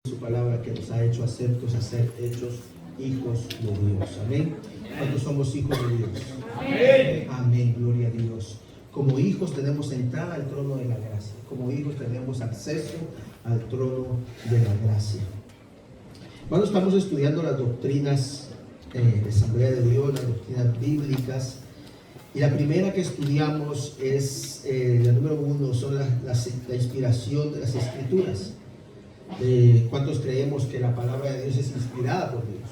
Su palabra que nos ha hecho aceptos a ser hechos hijos de Dios. Amén. ¿Cuántos somos hijos de Dios? Amén. Amén. Gloria a Dios. Como hijos tenemos entrada al trono de la gracia. Como hijos tenemos acceso al trono de la gracia. Cuando estamos estudiando las doctrinas de Asamblea de Dios, las doctrinas bíblicas, y la primera que estudiamos es la número 1, son la inspiración de las Escrituras. ¿Cuántos creemos que la palabra de Dios es inspirada por Dios?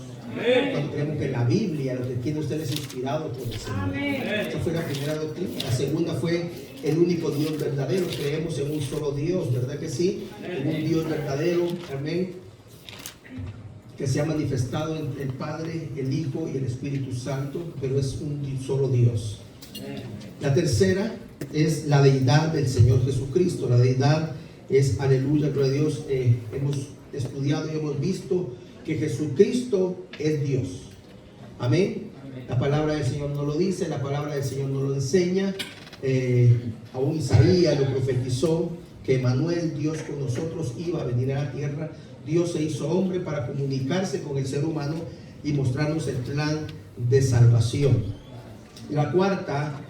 ¿Cuántos creemos que la Biblia, lo que tiene usted, es inspirado por el Señor? Esa fue la primera doctrina. La segunda fue el único Dios verdadero. Creemos en un solo Dios, ¿verdad que sí? En un Dios verdadero, amén, que se ha manifestado en el Padre, el Hijo y el Espíritu Santo, pero es un solo Dios. La tercera es la deidad del Señor Jesucristo. La deidad es, aleluya, gloria a Dios. Hemos estudiado y hemos visto que Jesucristo es Dios. Amén. La palabra del Señor no lo dice, la palabra del Señor no lo enseña. Aún Isaías lo profetizó, que Emmanuel, Dios con nosotros, iba a venir a la tierra. Dios se hizo hombre para comunicarse con el ser humano y mostrarnos el plan de salvación. La cuarta,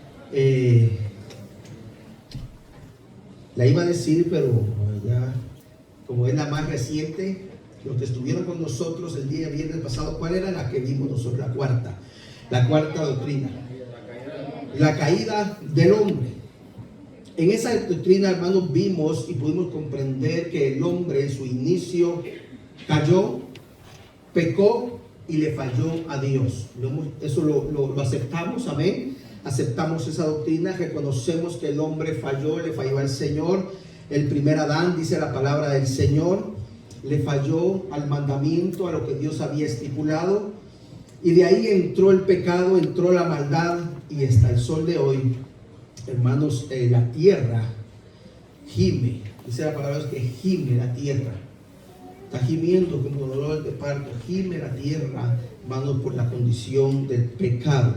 la iba a decir, pero ya, como es la más reciente, los que estuvieron con nosotros el día viernes pasado, ¿cuál era la que vimos nosotros? La cuarta doctrina. La caída del hombre. En esa doctrina, hermanos, vimos y pudimos comprender que el hombre en su inicio cayó, pecó y le falló a Dios. Eso lo aceptamos, amén. Aceptamos esa doctrina, reconocemos que el hombre falló, le falló al Señor. El primer Adán, dice la palabra del Señor, le falló al mandamiento, a lo que Dios había estipulado. Y de ahí entró el pecado, entró la maldad, y hasta el sol de hoy, hermanos, la tierra gime. Dice la palabra que gime la tierra. Está gimiendo como dolor de parto. Gime la tierra, hermanos, por la condición del pecado.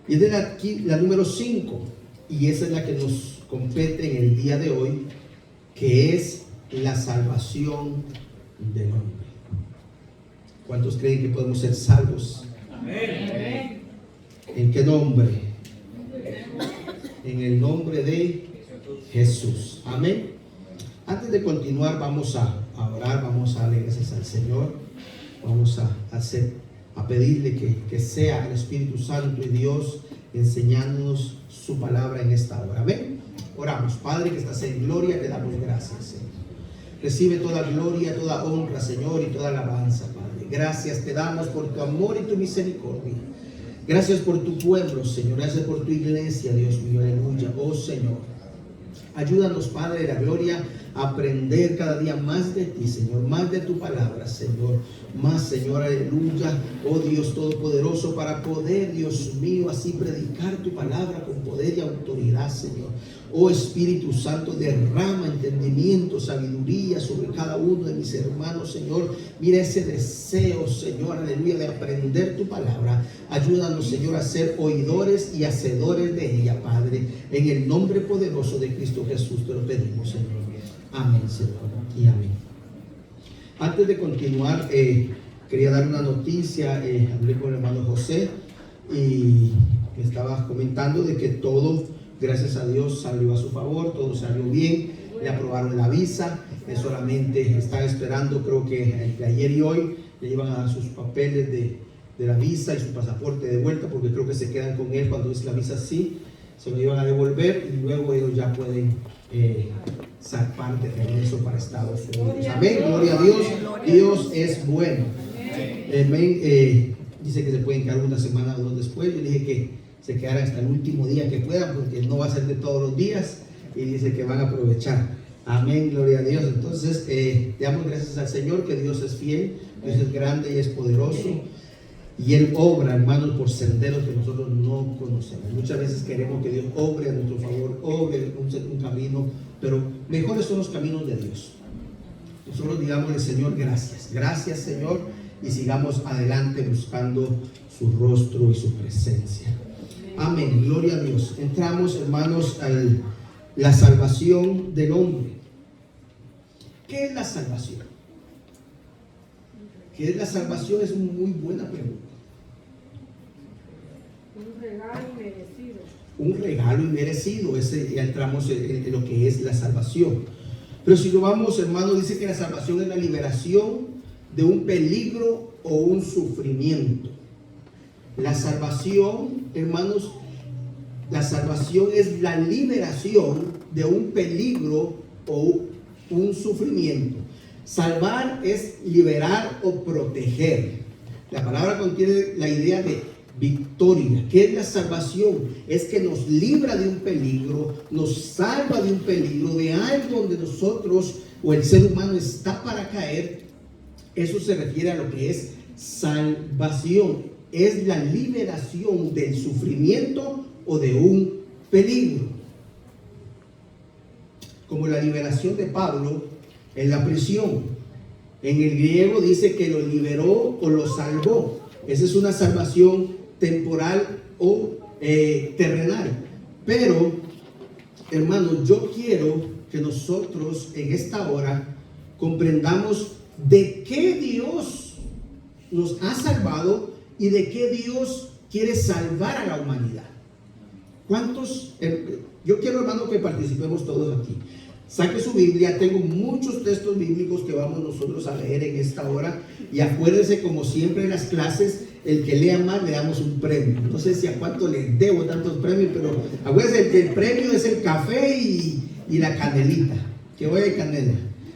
Y es la número 5, y esa es la que nos compete en el día de hoy, que es la salvación del hombre. ¿Cuántos creen que podemos ser salvos? Amén. ¿En qué nombre? En el nombre de Jesús. Amén. Antes de continuar, vamos a orar, vamos a darle gracias al Señor, vamos a pedirle que sea el Espíritu Santo y Dios enseñándonos su palabra en esta hora. Amén. Oramos. Padre que estás en gloria, te damos gracias, Señor. Recibe toda gloria, toda honra, Señor, y toda alabanza, Padre. Gracias te damos por tu amor y tu misericordia. Gracias por tu pueblo, Señor. Gracias por tu iglesia, Dios mío. Aleluya. Oh, Señor, ayúdanos, Padre de la gloria, a aprender cada día más de ti, Señor, más de tu palabra, Señor, más, Señor, aleluya, oh Dios todopoderoso, para poder, Dios mío, así predicar tu palabra con poder y autoridad, Señor. Oh Espíritu Santo, derrama entendimiento, sabiduría sobre cada uno de mis hermanos, Señor. Mira ese deseo, Señor, aleluya, de aprender tu palabra. Ayúdanos, Señor, a ser oidores y hacedores de ella, Padre. En el nombre poderoso de Cristo Jesús te lo pedimos, Señor. Amén, Señor, y amén. Antes de continuar, quería dar una noticia. Hablé con el hermano José y me estaba comentando de que todo, gracias a Dios, salió a su favor, todo salió bien, le aprobaron la visa, solamente está esperando, creo que entre ayer y hoy, le iban a dar sus papeles de la visa y su pasaporte de vuelta, porque creo que se quedan con él cuando es la visa así, se lo iban a devolver y luego ellos ya pueden zarpar de regreso para Estados Unidos. Amén, gloria a Dios. Dios es bueno. Amén. Dice que se pueden quedar una semana o dos después. Yo le dije que se quedaran hasta el último día que puedan, porque no va a ser de todos los días, y dice que van a aprovechar. Amén, gloria a Dios. Entonces, le damos gracias al Señor, que Dios es fiel, Dios es grande y es poderoso, y Él obra, hermanos, por senderos que nosotros no conocemos. Muchas veces queremos que Dios obre a nuestro favor, obre un camino, pero mejores son los caminos de Dios. Nosotros digamos al Señor gracias, gracias, Señor, y sigamos adelante buscando su rostro y su presencia. Amén, gloria a Dios. Entramos, hermanos, a la salvación del hombre. ¿Qué es la salvación? ¿Qué es la salvación? Es una muy buena pregunta. Un regalo inmerecido. Un regalo inmerecido. Ya entramos en lo que es la salvación. Pero si lo vamos, hermano, dice que la salvación es la liberación de un peligro o un sufrimiento. La salvación, hermanos, la salvación es la liberación de un peligro o un sufrimiento. Salvar es liberar o proteger. La palabra contiene la idea de victoria. ¿Qué es la salvación? Es que nos libra de un peligro, nos salva de un peligro, de algo donde nosotros o el ser humano está para caer. Eso se refiere a lo que es salvación. Es la liberación del sufrimiento o de un peligro. Como la liberación de Pablo en la prisión. En el griego dice que lo liberó o lo salvó. Esa es una salvación temporal o terrenal. Pero, hermanos, yo quiero que nosotros en esta hora comprendamos de qué Dios nos ha salvado y de qué Dios quiere salvar a la humanidad. ¿Cuántos? Yo quiero, hermano, que participemos todos aquí. Saque su Biblia. Tengo muchos textos bíblicos que vamos nosotros a leer en esta hora. Y acuérdense, como siempre en las clases, el que lea más le damos un premio. No sé si a cuánto le debo tantos premios, pero acuérdense que el premio es el café y la canelita. Que hoy hay canela.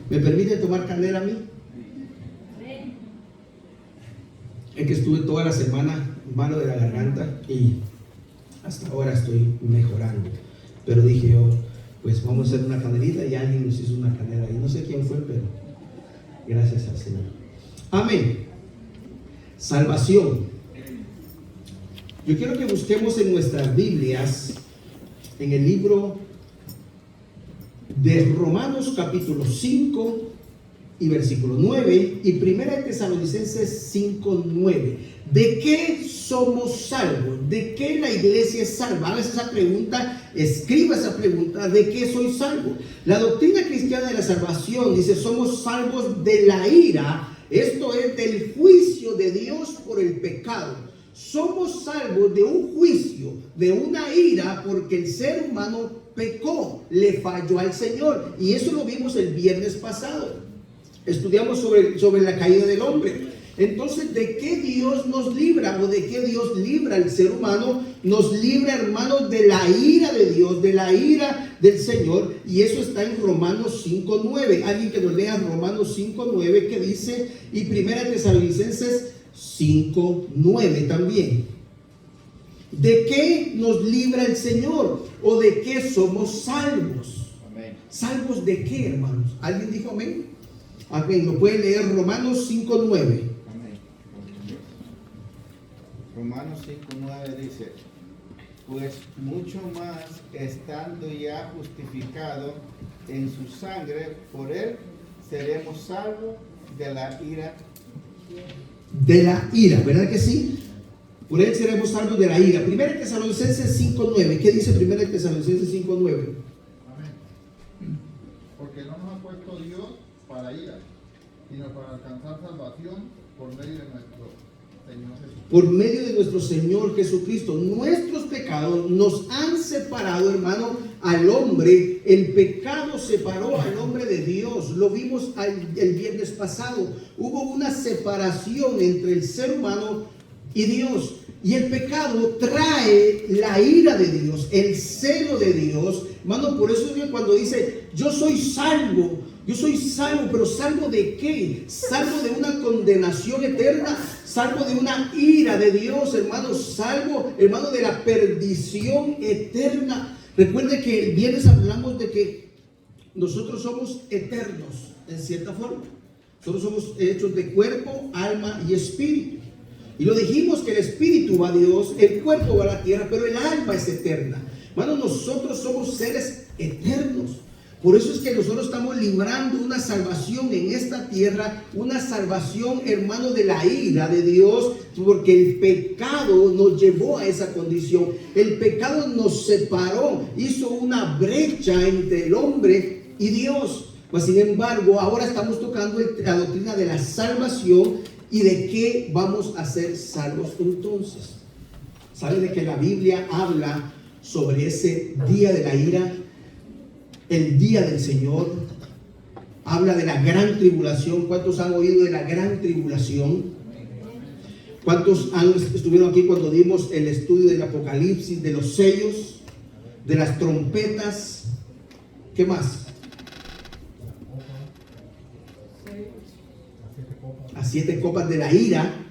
¿Me permite tomar canela a mí? Es que estuve toda la semana malo de la garganta y hasta ahora estoy mejorando. Pero dije yo, pues vamos a hacer una canelita, y alguien nos hizo una canela. Y no sé quién fue, pero gracias al Señor. Amén. Salvación. Yo quiero que busquemos en nuestras Biblias, en el libro de Romanos capítulo 5 y versículo 9 y Primera de Tesalonicenses 5:9. ¿De qué somos salvos? ¿De qué la iglesia es salva? Haga esa pregunta, escriba esa pregunta, ¿de qué soy salvo? La doctrina cristiana de la salvación dice: somos salvos de la ira, esto es del juicio de Dios por el pecado. Somos salvos de un juicio, de una ira, porque el ser humano pecó, le falló al Señor, y eso lo vimos el viernes pasado. Estudiamos sobre la caída del hombre. Entonces, ¿de qué Dios nos libra? ¿O de qué Dios libra al ser humano? Nos libra, hermanos, de la ira de Dios, de la ira del Señor. Y eso está en Romanos 5:9. Alguien que nos lea Romanos 5:9, que dice, y Primera de Tesalonicenses 5:9 también. ¿De qué nos libra el Señor? ¿O de qué somos salvos? Amén. ¿Salvos de qué, hermanos? ¿Alguien dijo amén? Amén. ¿Lo puede leer? Romanos 5:9. Amén. Romanos 5:9 dice: pues mucho más, estando ya justificado en su sangre, por él seremos salvos de la ira. De la ira, ¿verdad que sí? Por él seremos salvos de la ira. Primera de Tesalonicenses 5:9. ¿Qué dice Primera de Tesalonicenses 5:9? Amén. Porque no nos ha puesto Dios para ira, sino para alcanzar salvación por medio de nuestro Señor Jesucristo. Por medio de nuestro Señor Jesucristo. Nuestros pecados nos han separado, hermano, al hombre. El pecado separó al hombre de Dios. Lo vimos el viernes pasado. Hubo una separación entre el ser humano y Dios. Y el pecado trae la ira de Dios, el celo de Dios. Hermano, por eso es que cuando dice, yo soy salvo, pero ¿salvo de qué? Salvo de una condenación eterna, salvo de una ira de Dios, hermano, salvo, hermano, de la perdición eterna. Recuerde que el viernes hablamos de que nosotros somos eternos, en cierta forma. Nosotros somos hechos de cuerpo, alma y espíritu. Y lo dijimos que el espíritu va a Dios, el cuerpo va a la tierra, pero el alma es eterna. Hermano, nosotros somos seres eternos. Por eso es que nosotros estamos librando una salvación en esta tierra, una salvación, hermano, de la ira de Dios, porque el pecado nos llevó a esa condición. El pecado nos separó, hizo una brecha entre el hombre y Dios. Mas sin embargo, ahora estamos tocando la doctrina de la salvación y de qué vamos a ser salvos entonces. ¿Sabe de que la Biblia habla sobre ese día de la ira, el día del Señor? Habla de la gran tribulación. ¿Cuántos han oído de la gran tribulación? ¿Cuántos estuvieron aquí cuando dimos el estudio del Apocalipsis, de los sellos, de las trompetas? ¿Qué más? Las 7 copas de la ira.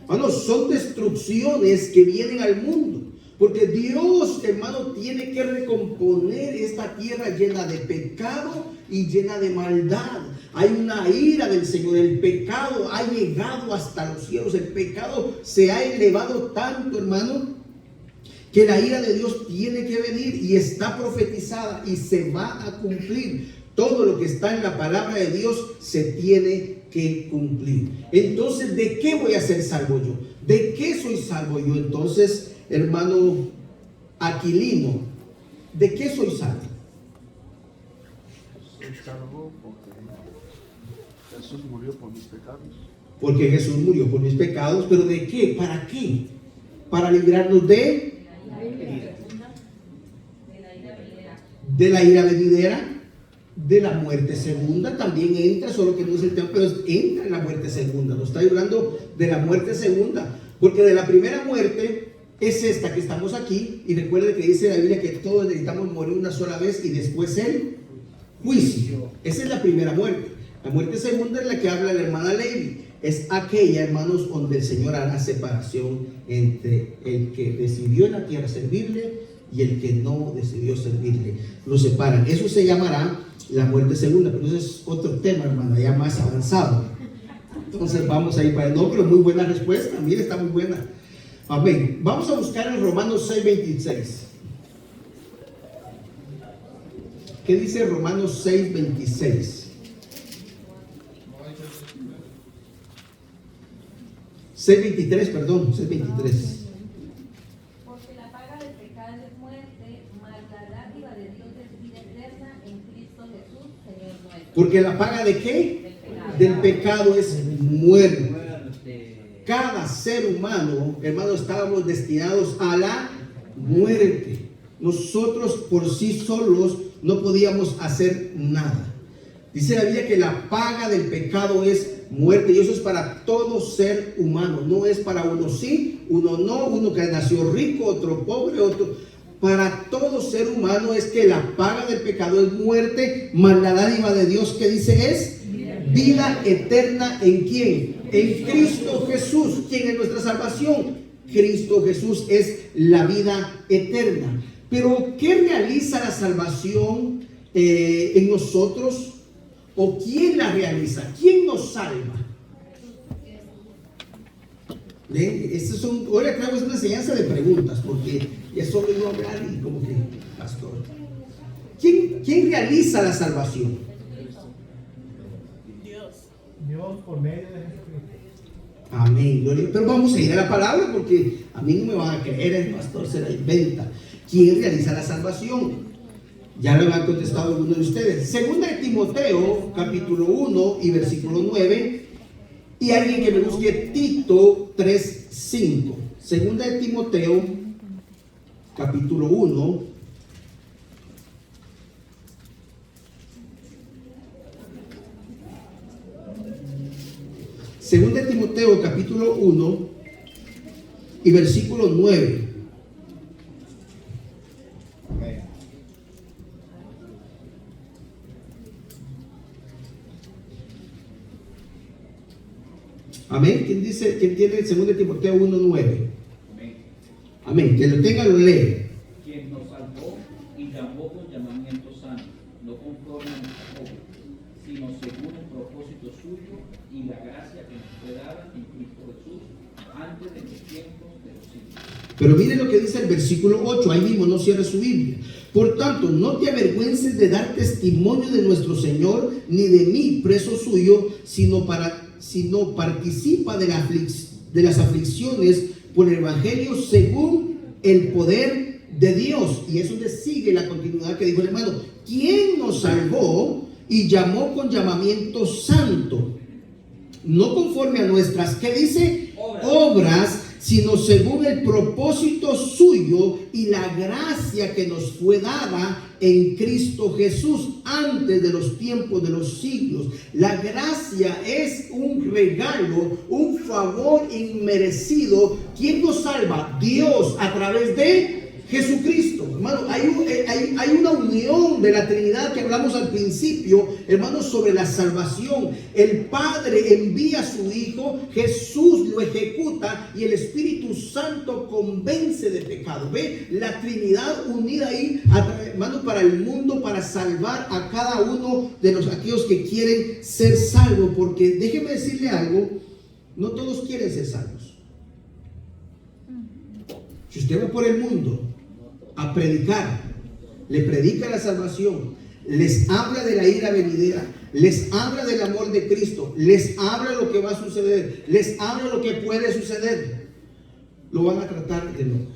Bueno, son destrucciones que vienen al mundo. Porque Dios, hermano, tiene que recomponer esta tierra llena de pecado y llena de maldad. Hay una ira del Señor. El pecado ha llegado hasta los cielos. El pecado se ha elevado tanto, hermano, que la ira de Dios tiene que venir y está profetizada y se va a cumplir. Todo lo que está en la palabra de Dios se tiene que cumplir. Entonces, ¿de qué voy a ser salvo yo? ¿De qué soy salvo yo? Entonces, hermano Aquilino, ¿de qué soy salvo? Soy salvo porque Jesús murió por mis pecados. Porque Jesús murió por mis pecados, pero ¿de qué? ¿Para qué? Para librarnos de la ira venidera, de la muerte segunda. También entra, solo que no es el tema, pero entra en la muerte segunda. Nos está hablando de la muerte segunda, porque de la primera muerte es esta que estamos aquí. Y recuerden que dice la Biblia que todos necesitamos morir una sola vez y después el juicio. Esa es la primera muerte. La muerte segunda es la que habla la hermana Levi. Es aquella, hermanos, donde el Señor hará separación entre el que decidió en la tierra servirle y el que no decidió servirle. Lo separan. Eso se llamará la muerte segunda, pero eso es otro tema, hermana, ya más avanzado. Entonces vamos a ir para el no, pero muy buena respuesta. Mire, está muy buena. Amén. Vamos a buscar en Romanos 6:26. ¿Qué dice Romanos 6:26? 6:23, perdón, 6:23. Porque la paga del pecado es muerte, mas la dádiva de Dios es vida eterna en Cristo Jesús, Señor nuestro. Porque la paga de qué? Del pecado es muerte. Cada ser humano, hermano, estábamos destinados a la muerte. Nosotros por sí solos no podíamos hacer nada. Dice la Biblia que la paga del pecado es muerte, y eso es para todo ser humano. No es para uno sí, uno no, uno que nació rico, otro pobre, otro. Para todo ser humano es que la paga del pecado es muerte, mas la dádiva de Dios, que dice, es vida eterna. ¿En quién? En Cristo Jesús. ¿Quién es nuestra salvación? Cristo Jesús es la vida eterna. Pero ¿qué realiza la salvación en nosotros? ¿O quién la realiza? ¿Quién nos salva? Ahora traigo una enseñanza de preguntas, porque ya solo iba a hablar y como que, pastor, ¿quién realiza la salvación? Dios por medio de Jesucristo. Amén, gloria. Pero vamos a ir a la palabra, porque a mí no me van a creer, el pastor se la inventa. ¿Quién realiza la salvación? Ya lo han contestado algunos de ustedes. Segunda de Timoteo, capítulo 1 y versículo 9. Y alguien que me busque Tito 3:5. Segunda de Timoteo, capítulo 1. Segunda de Timoteo, capítulo 1 y versículo 9. Amén. ¿Quién dice, quién tiene el 2 de Timoteo 1:9? Amén. Amén. Que lo tenga, lo lee. Quien nos salvó y llamó con llamamiento santo, no conforme a nuestra obra, sino según el propósito suyo y la gracia que nos fue dada en Cristo Jesús antes de los tiempos de los siglos. Pero miren lo que dice el versículo 8, ahí mismo, no cierre su Biblia. Por tanto, no te avergüences de dar testimonio de nuestro Señor, ni de mí, preso suyo, sino participa de las aflicciones por el Evangelio según el poder de Dios. Y eso le sigue la continuidad que dijo el hermano. ¿Quién nos salvó? y llamó con llamamiento santo, no conforme a nuestras, ¿qué dice? Obras, sino según el propósito suyo y la gracia que nos fue dada en Cristo Jesús antes de los tiempos de los siglos. La gracia es un regalo, un favor inmerecido. ¿Quién nos salva? Dios, a través de Jesucristo. Hermano, hay una unión de la Trinidad que hablamos al principio, hermanos, sobre la salvación. El Padre envía a su Hijo, Jesús lo ejecuta y el Espíritu Santo convence de pecado. Ve la Trinidad unida ahí, hermano, para el mundo, para salvar a cada uno de aquellos que quieren ser salvos. Porque déjeme decirle algo, no todos quieren ser salvos. Si usted va por el mundo a predicar, le predica la salvación, les habla de la ira venidera, les habla del amor de Cristo, les habla lo que va a suceder, les habla lo que puede suceder, lo van a tratar de loco.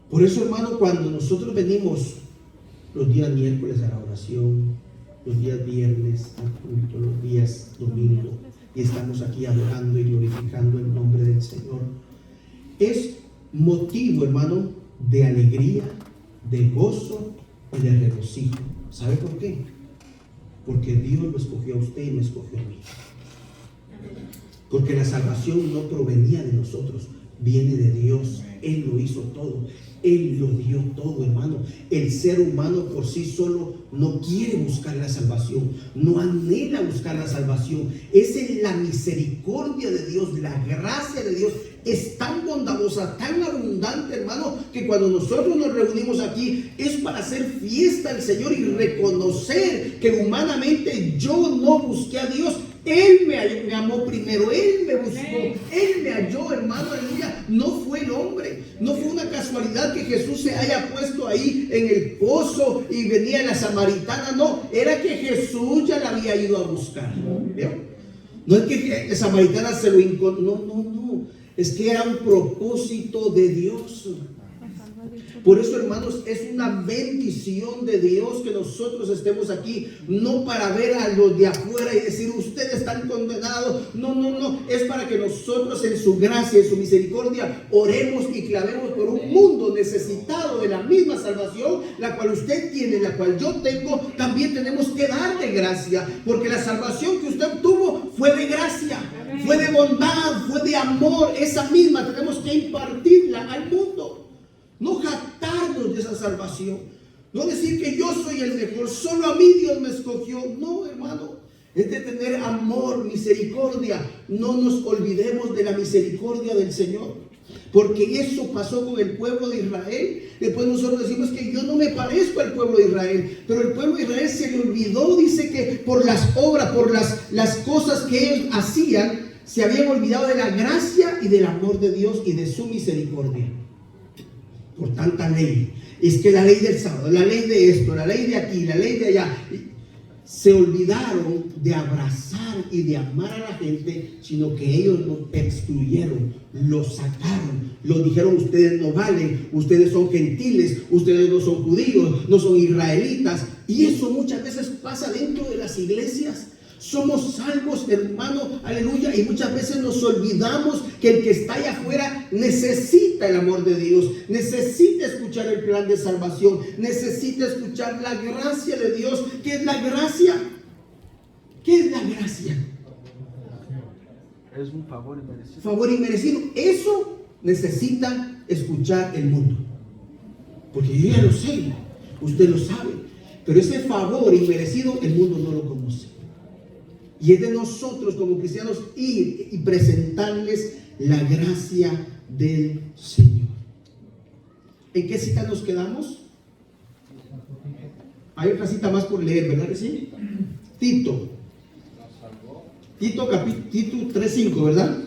Por eso, hermano, cuando nosotros venimos los días miércoles a la oración, los días viernes al culto, los días domingo, y estamos aquí adorando y glorificando el nombre del Señor, es motivo, hermano, de alegría, de gozo y de regocijo. ¿Sabe por qué? Porque Dios lo escogió a usted y me escogió a mí. Porque la salvación no provenía de nosotros, viene de Dios. Él lo hizo todo, Él lo dio todo, hermano. El ser humano por sí solo no quiere buscar la salvación, no anhela buscar la salvación. Es en la misericordia de Dios, la gracia de Dios es tan bondadosa, tan abundante, hermano, que cuando nosotros nos reunimos aquí es para hacer fiesta al Señor y reconocer que humanamente yo no busqué a Dios. Él me amó primero, Él me buscó, Él me halló, hermano, aleluya. No fue el hombre, no fue una casualidad que Jesús se haya puesto ahí en el pozo y venía la samaritana, no, era que Jesús ya la había ido a buscar. ¿Vio? No es que la samaritana se lo encontró, no, es que era un propósito de Dios. Por eso, hermanos, es una bendición de Dios que nosotros estemos aquí, no para ver a los de afuera y decir ustedes están condenados. No, es para que nosotros en su gracia, en su misericordia, oremos y clamemos por un mundo necesitado de la misma salvación, la cual usted tiene, la cual yo tengo. También tenemos que dar de gracia, porque la salvación que usted obtuvo fue de gracia, fue de bondad, fue de amor. Esa misma tenemos que impartirla al mundo. No jactarnos de esa salvación. No decir que yo soy el mejor, solo a mí Dios me escogió. No, hermano. Es de tener amor, misericordia. No nos olvidemos de la misericordia del Señor. Porque eso pasó con el pueblo de Israel. Después nosotros decimos que yo no me parezco al pueblo de Israel. Pero el pueblo de Israel se le olvidó, dice que por las obras, por las cosas que ellos hacían, se habían olvidado de la gracia y del amor de Dios y de su misericordia. Por tanta ley, es que la ley del sábado, la ley de esto, la ley de aquí, la ley de allá, se olvidaron de abrazar y de amar a la gente, sino que ellos lo excluyeron, lo sacaron, lo dijeron: ustedes no valen, ustedes son gentiles, ustedes no son judíos, no son israelitas. Y eso muchas veces pasa dentro de las iglesias. Somos salvos, hermano, aleluya, y muchas veces nos olvidamos que el que está allá afuera necesita el amor de Dios, necesita escuchar el plan de salvación, necesita escuchar la gracia de Dios. ¿Qué es la gracia? ¿Qué es la gracia? Es un favor inmerecido. Favor inmerecido. Eso necesita escuchar el mundo. Porque yo ya lo sé, usted lo sabe, pero ese favor inmerecido el mundo no lo conoce. Y es de nosotros como cristianos ir y presentarles la gracia del Señor. ¿En qué cita nos quedamos? Hay otra cita más por leer, ¿verdad que sí? Tito 3:5, ¿verdad?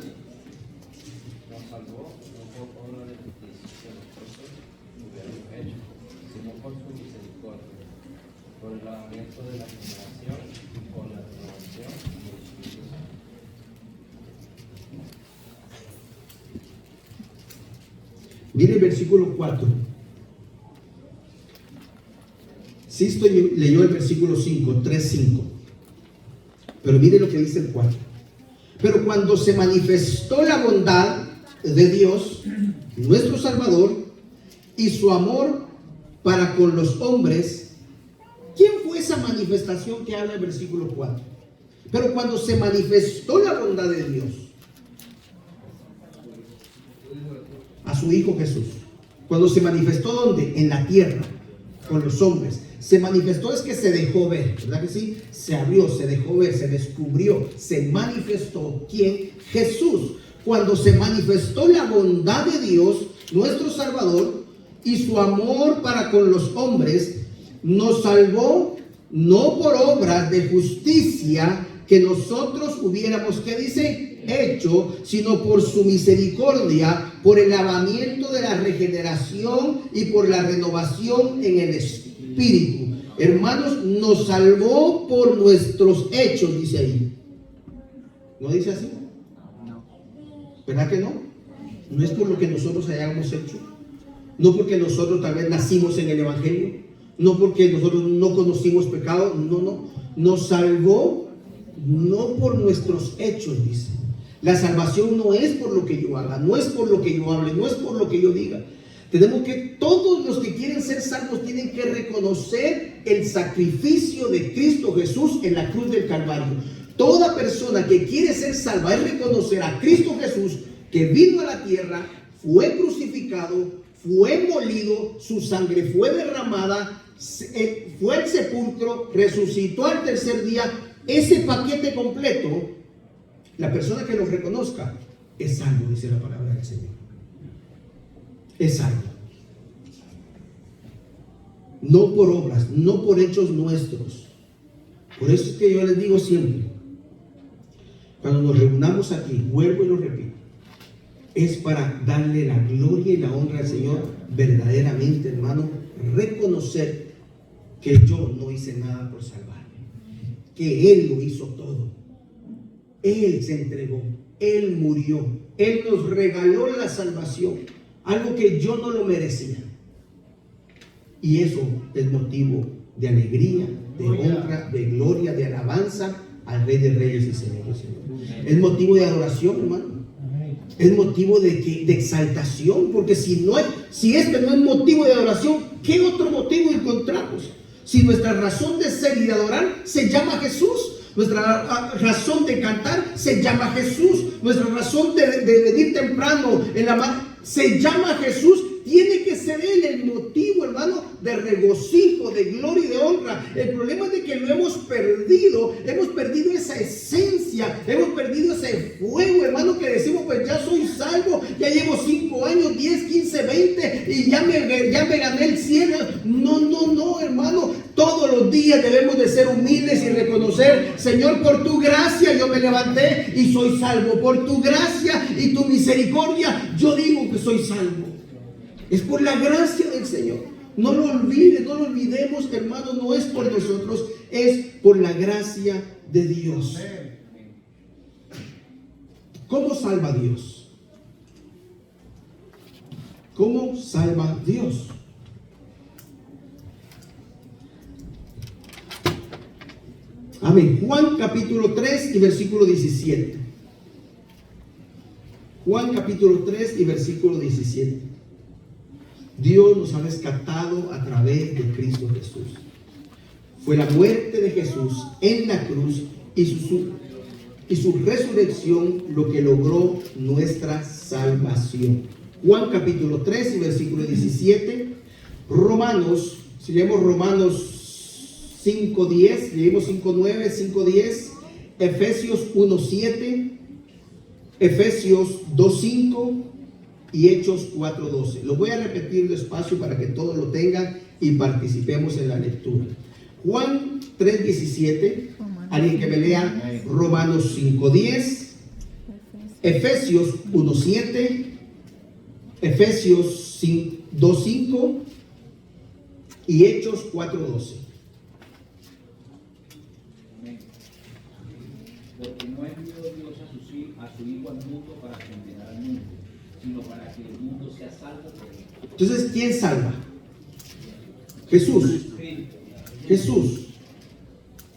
Nos salvó no por obra de justicia que nosotros hubiéramos hecho, sino por su misericordia, por el lavamiento de la generación y por la renovación del Espíritu Santo. Mire el versículo 4. Sisto leyó el versículo 5, 3:5. Pero mire lo que dice el 4. Pero cuando se manifestó la bondad de Dios, nuestro Salvador, y su amor para con los hombres, ¿quién fue esa manifestación que habla el versículo 4? Pero cuando se manifestó la bondad de Dios a su Hijo Jesús, cuando se manifestó, ¿dónde? En la tierra, con los hombres. Se manifestó es que se dejó ver, ¿verdad que sí? Se abrió, se dejó ver, se descubrió, se manifestó. ¿Quién? Jesús. Cuando se manifestó la bondad de Dios, nuestro Salvador, y su amor para con los hombres, nos salvó no por obras de justicia que nosotros hubiéramos, ¿qué dice? Hecho, sino por su misericordia, por el lavamiento de la regeneración y por la renovación en el Espíritu. Hermanos, nos salvó por nuestros hechos, dice ahí. ¿No dice así? ¿Verdad que no? No es por lo que nosotros hayamos hecho. No porque nosotros tal vez nacimos en el Evangelio. No porque nosotros no conocimos pecado. No. Nos salvó no por nuestros hechos, dice. La salvación no es por lo que yo haga, no es por lo que yo hable, no es por lo que yo diga. Tenemos que, todos los que quieren ser salvos tienen que reconocer el sacrificio de Cristo Jesús en la cruz del Calvario. Toda persona que quiere ser salva es reconocer a Cristo Jesús, que vino a la tierra, fue crucificado, fue molido, su sangre fue derramada, fue al sepulcro, resucitó al tercer día. Ese paquete completo, la persona que lo reconozca es salvo, dice la palabra del Señor. Es salvo. No por obras, no por hechos nuestros. Por eso es que yo les digo siempre, cuando nos reunamos aquí, vuelvo y lo repito, es para darle la gloria y la honra al Señor verdaderamente, hermano, reconocer que yo no hice nada por salvarme, que Él lo hizo todo. Él se entregó, Él murió, Él nos regaló la salvación, algo que yo no lo merecía. Y eso es motivo de alegría, de honra, de gloria, de alabanza al Rey de Reyes y Señor de Señores. Es motivo de adoración, hermano. Es motivo de exaltación, porque si este no es motivo de adoración, ¿qué otro motivo encontramos? Si nuestra razón de ser y de adorar se llama Jesús, nuestra razón de cantar se llama Jesús, nuestra razón de venir temprano en la mañana se llama Jesús. Tiene que ser Él el motivo, hermano, de regocijo, de gloria y de honra. El problema es de que lo hemos perdido esa esencia, hemos perdido ese fuego, hermano, que decimos, pues ya soy salvo, ya llevo 5 años, 10, 15, 20 y ya me gané el cielo. No, hermano, todos los días debemos de ser humildes y reconocer, Señor, por tu gracia yo me levanté y soy salvo, por tu gracia y tu misericordia yo digo que soy salvo. Es por la gracia del Señor. No lo olvides, no lo olvidemos, hermano, no es por nosotros, es por la gracia de Dios. ¿Cómo salva Dios? ¿Cómo salva Dios? Amén. Juan capítulo 3 y versículo 17. Juan capítulo 3 y versículo 17. Dios nos ha rescatado a través de Cristo Jesús. Fue la muerte de Jesús en la cruz y su resurrección lo que logró nuestra salvación. Juan capítulo 3 y versículo 17. Romanos, si leemos Romanos 5:10, leemos 5:9, 5:10, Efesios 1:7, Efesios 2:5 y Hechos 4:12. Lo voy a repetir despacio para que todos lo tengan y participemos en la lectura. Juan 3:17, alguien que me lea Romanos 5:10, Efesios 1:7, Efesios 2:5 y Hechos 4:12. Porque no envió Dios a su Hijo al mundo para condenar al mundo, sino para que el mundo sea salvo por él. Entonces, ¿quién salva? Jesús. Jesús.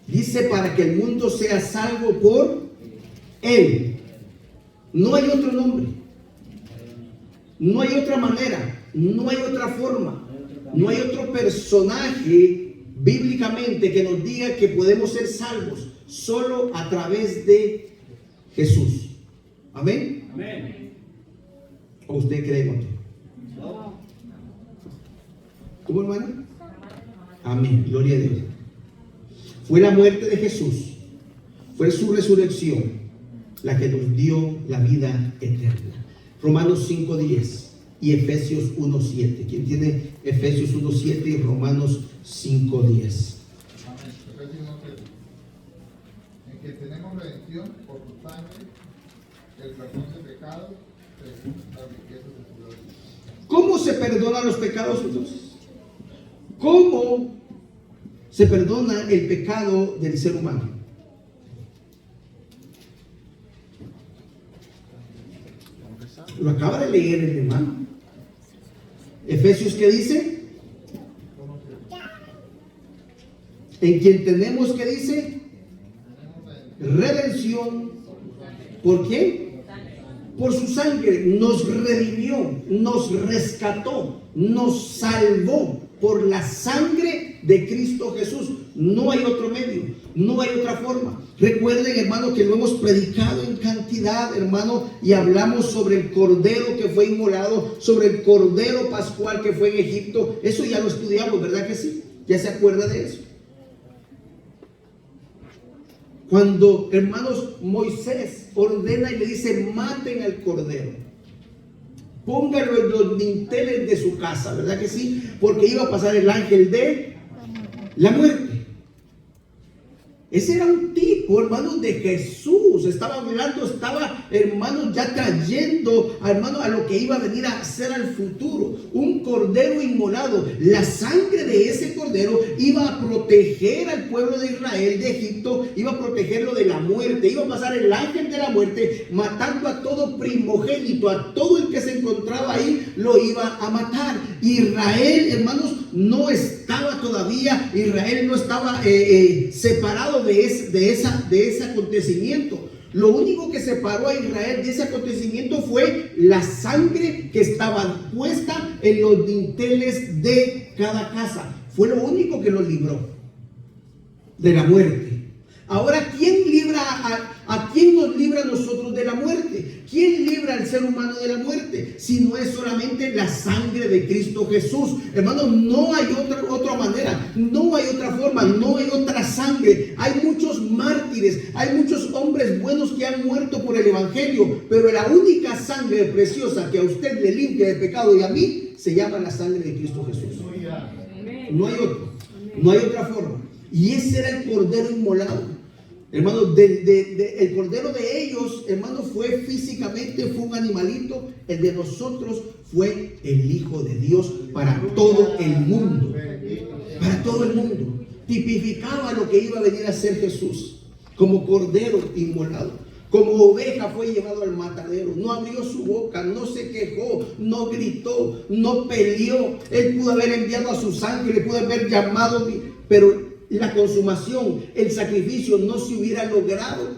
Dice para que el mundo sea salvo por Él. No hay otro nombre. No hay otra manera. No hay otra forma. No hay otro personaje bíblicamente que nos diga que podemos ser salvos solo a través de Jesús. Amén. Amén. ¿O usted cree en otro? ¿Cómo, hermano? Amén. Gloria a Dios. Fue la muerte de Jesús, fue su resurrección la que nos dio la vida eterna. Romanos 5:10 y Efesios 1:7. ¿Quién tiene Efesios 1:7 y Romanos 5:10? En que tenemos redención por su sangre, el perdón de pecados, según las riquezas de su gloria. ¿Cómo se perdonan los pecados entonces? ¿Cómo se perdona el pecado del ser humano? Lo acaba de leer el hermano. Efesios, ¿qué dice? En quien tenemos, ¿qué dice? Redención. ¿Por qué? Por su sangre. Nos redimió, nos rescató, nos salvó por la sangre de Cristo Jesús. No hay otro medio, no hay otra forma. Recuerden, hermano, que lo hemos predicado en cantidad, hermano, y hablamos sobre el cordero que fue inmolado, sobre el cordero pascual que fue en Egipto. Eso ya lo estudiamos, ¿verdad que sí? ¿Ya se acuerda de eso? Cuando, hermanos, Moisés ordena y le dice: maten al cordero, póngalo en los dinteles de su casa, ¿verdad que sí? Porque iba a pasar el ángel de la muerte. Ese era un tipo, hermanos, de Jesús. Estaba hablando, hermanos, ya trayendo, hermanos, a lo que iba a venir a hacer al futuro. Un cordero inmolado. La sangre de ese cordero iba a proteger al pueblo de Israel, de Egipto, iba a protegerlo de la muerte. Iba a pasar el ángel de la muerte, matando a todo primogénito, a todo el que se encontraba ahí, lo iba a matar. Israel, hermanos, no estaba todavía, Israel no estaba separado de ese acontecimiento. Lo único que separó a Israel de ese acontecimiento fue la sangre que estaba puesta en los dinteles de cada casa. Fue lo único que los libró de la muerte. Ahora, ¿quién nos libra a nosotros de la muerte? ¿Quién libra al ser humano de la muerte? Si no es solamente la sangre de Cristo Jesús. Hermanos, no hay otra manera, no hay otra forma, no hay otra sangre. Hay muchos mártires, hay muchos hombres buenos que han muerto por el Evangelio, pero la única sangre preciosa que a usted le limpia de pecado y a mí, se llama la sangre de Cristo Jesús. No hay otro, no hay otra forma. Y ese era el cordero inmolado. Hermanos, el cordero de ellos, hermanos, fue físicamente, fue un animalito. El de nosotros fue el Hijo de Dios para todo el mundo. Para todo el mundo. Tipificaba lo que iba a venir a ser Jesús. Como cordero inmolado. Como oveja fue llevado al matadero. No abrió su boca, no se quejó, no gritó, no peleó. Él pudo haber enviado a sus ángeles, pudo haber llamado, pero la consumación, el sacrificio no se hubiera logrado.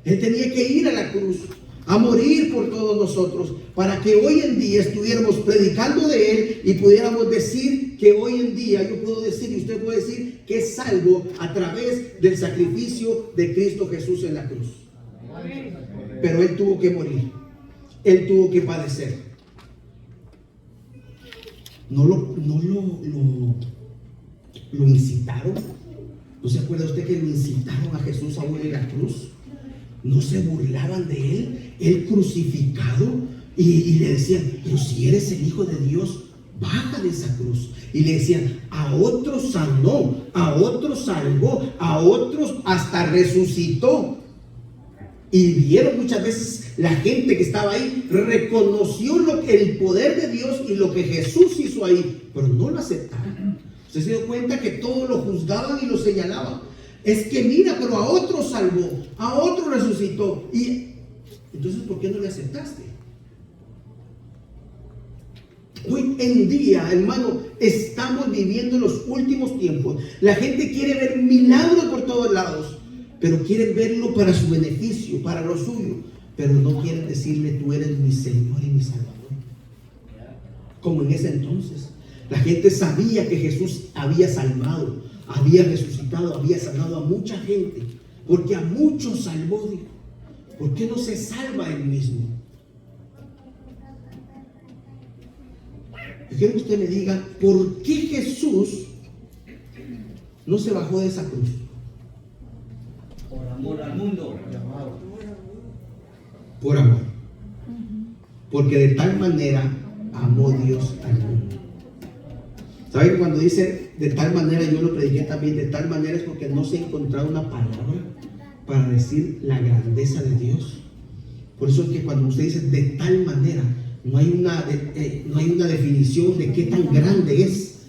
Él tenía que ir a la cruz, a morir por todos nosotros, para que hoy en día estuviéramos predicando de Él y pudiéramos decir que hoy en día, yo puedo decir y usted puede decir, que es salvo a través del sacrificio de Cristo Jesús en la cruz. Pero Él tuvo que morir, Él tuvo que padecer. No lo incitaron. ¿No se acuerda usted que lo incitaron a Jesús a morir en la cruz? No se burlaban de él crucificado, y le decían: pero si eres el Hijo de Dios, baja de esa cruz. Y le decían: a otros sanó, a otros salvó, a otros hasta resucitó. Y vieron muchas veces, la gente que estaba ahí reconoció el poder de Dios y lo que Jesús hizo ahí, pero no lo aceptaron. ¿Usted se dio cuenta que todos lo juzgaban y lo señalaban? Es que mira, pero a otro salvó, a otro resucitó. Y entonces, ¿por qué no le aceptaste? Hoy en día, hermano, estamos viviendo los últimos tiempos. La gente quiere ver milagros por todos lados, pero quieren verlo para su beneficio, para lo suyo. Pero no quieren decirle: tú eres mi Señor y mi Salvador. Como en ese entonces, la gente sabía que Jesús había salvado, había resucitado, había sanado a mucha gente, porque a muchos salvó. Dijo, ¿por qué no se salva él mismo? Yo quiero que usted me diga, ¿por qué Jesús no se bajó de esa cruz? Por amor al mundo. Por amor. Porque de tal manera amó Dios al mundo. ¿Saben? Cuando dice de tal manera, yo lo prediqué también, de tal manera es porque no se ha encontrado una palabra para decir la grandeza de Dios. Por eso es que cuando usted dice de tal manera, no hay una definición de qué tan grande es,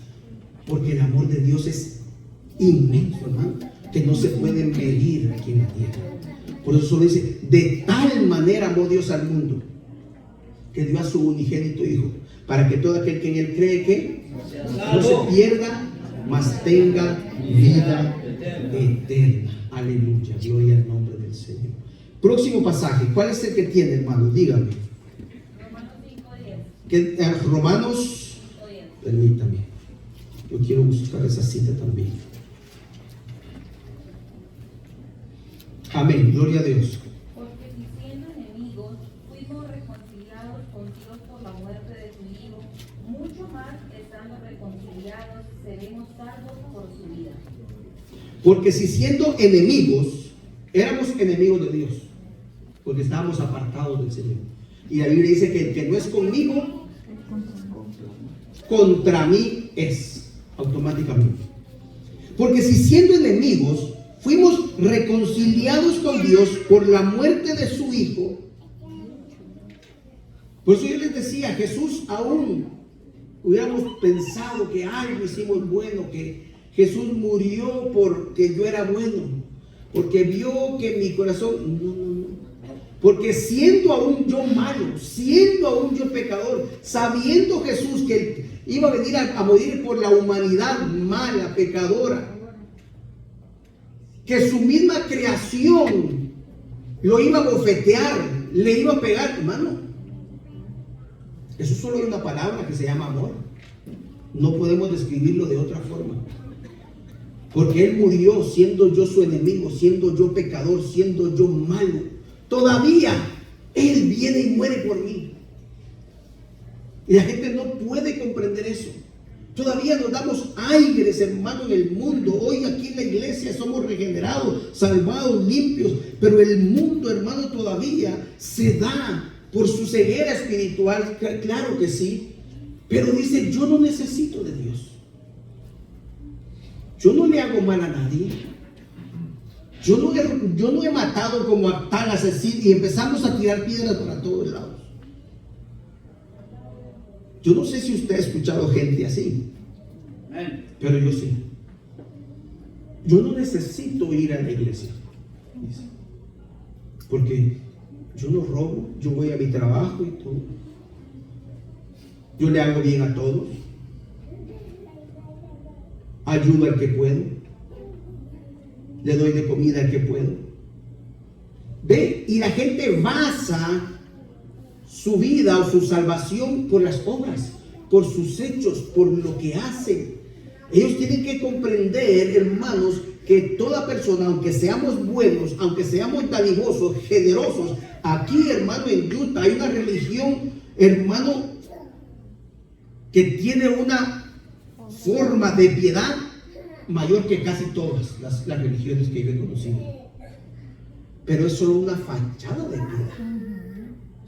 porque el amor de Dios es inmenso, hermano, que no se puede medir aquí en la tierra. Por eso solo dice, de tal manera amó Dios al mundo, que dio a su unigénito Hijo, para que todo aquel que en él cree que no se pierda, mas tenga vida eterna. Aleluya, gloria al nombre del Señor. Próximo pasaje, ¿cuál es el que tiene, hermano? Dígame. Romanos 5:10. Permítame, yo quiero buscar esa cita también. Amén, gloria a Dios. Porque si siendo enemigos fuimos reconciliados con Dios por la muerte de su Hijo, mucho más estando reconciliados seremos salvos por su vida. Porque si siendo enemigos, éramos enemigos de Dios, porque estábamos apartados del Señor. Y la Biblia dice que el que no es conmigo, contra mí es, automáticamente. Porque si siendo enemigos, fuimos reconciliados con Dios por la muerte de su Hijo. Por eso yo les decía, Jesús aún hubiéramos pensado que algo hicimos bueno, que Jesús murió porque yo era bueno, porque vio que mi corazón, no. Porque siendo aún yo malo, siendo aún yo pecador, sabiendo Jesús que iba a venir a morir por la humanidad mala, pecadora, que su misma creación lo iba a bofetear, le iba a pegar, hermano. Eso solo hay una palabra que se llama amor. No podemos describirlo de otra forma. Porque Él murió siendo yo su enemigo, siendo yo pecador, siendo yo malo. Todavía Él viene y muere por mí. Y la gente no puede comprender eso. Todavía nos damos aires, hermano, en el mundo. Hoy aquí en la iglesia somos regenerados, salvados, limpios. Pero el mundo, hermano, todavía se da por su ceguera espiritual. Claro que sí. Pero dice, yo no necesito de Dios. Yo no le hago mal a nadie. Yo no he matado como a tal asesino y empezamos a tirar piedras para todos lados. Yo no sé si usted ha escuchado gente así, pero yo sí. Yo no necesito ir a la iglesia, porque yo no robo, yo voy a mi trabajo y todo. Yo le hago bien a todos. Ayudo al que puedo. Le doy de comida al que puedo. Ve, y la gente basa su vida o su salvación por las obras, por sus hechos, por lo que hacen. Ellos tienen que comprender, hermanos, que toda persona, aunque seamos buenos, aunque seamos dadivosos, generosos, aquí, hermano, en Utah hay una religión, hermano, que tiene una forma de piedad mayor que casi todas las religiones que yo he conocido. Pero es solo una fachada de piedad.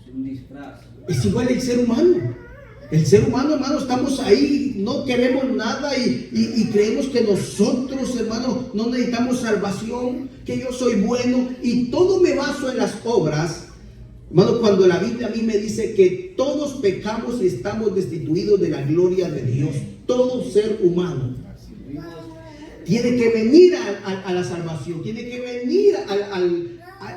Es un disfraz. Es igual el ser humano. El ser humano, hermano, estamos ahí, no queremos nada y creemos que nosotros, hermano, no necesitamos salvación, que yo soy bueno y todo me baso en las obras. Hermano, cuando la Biblia a mí me dice que todos pecamos y estamos destituidos de la gloria de Dios, todo ser humano tiene que venir a la salvación, tiene que venir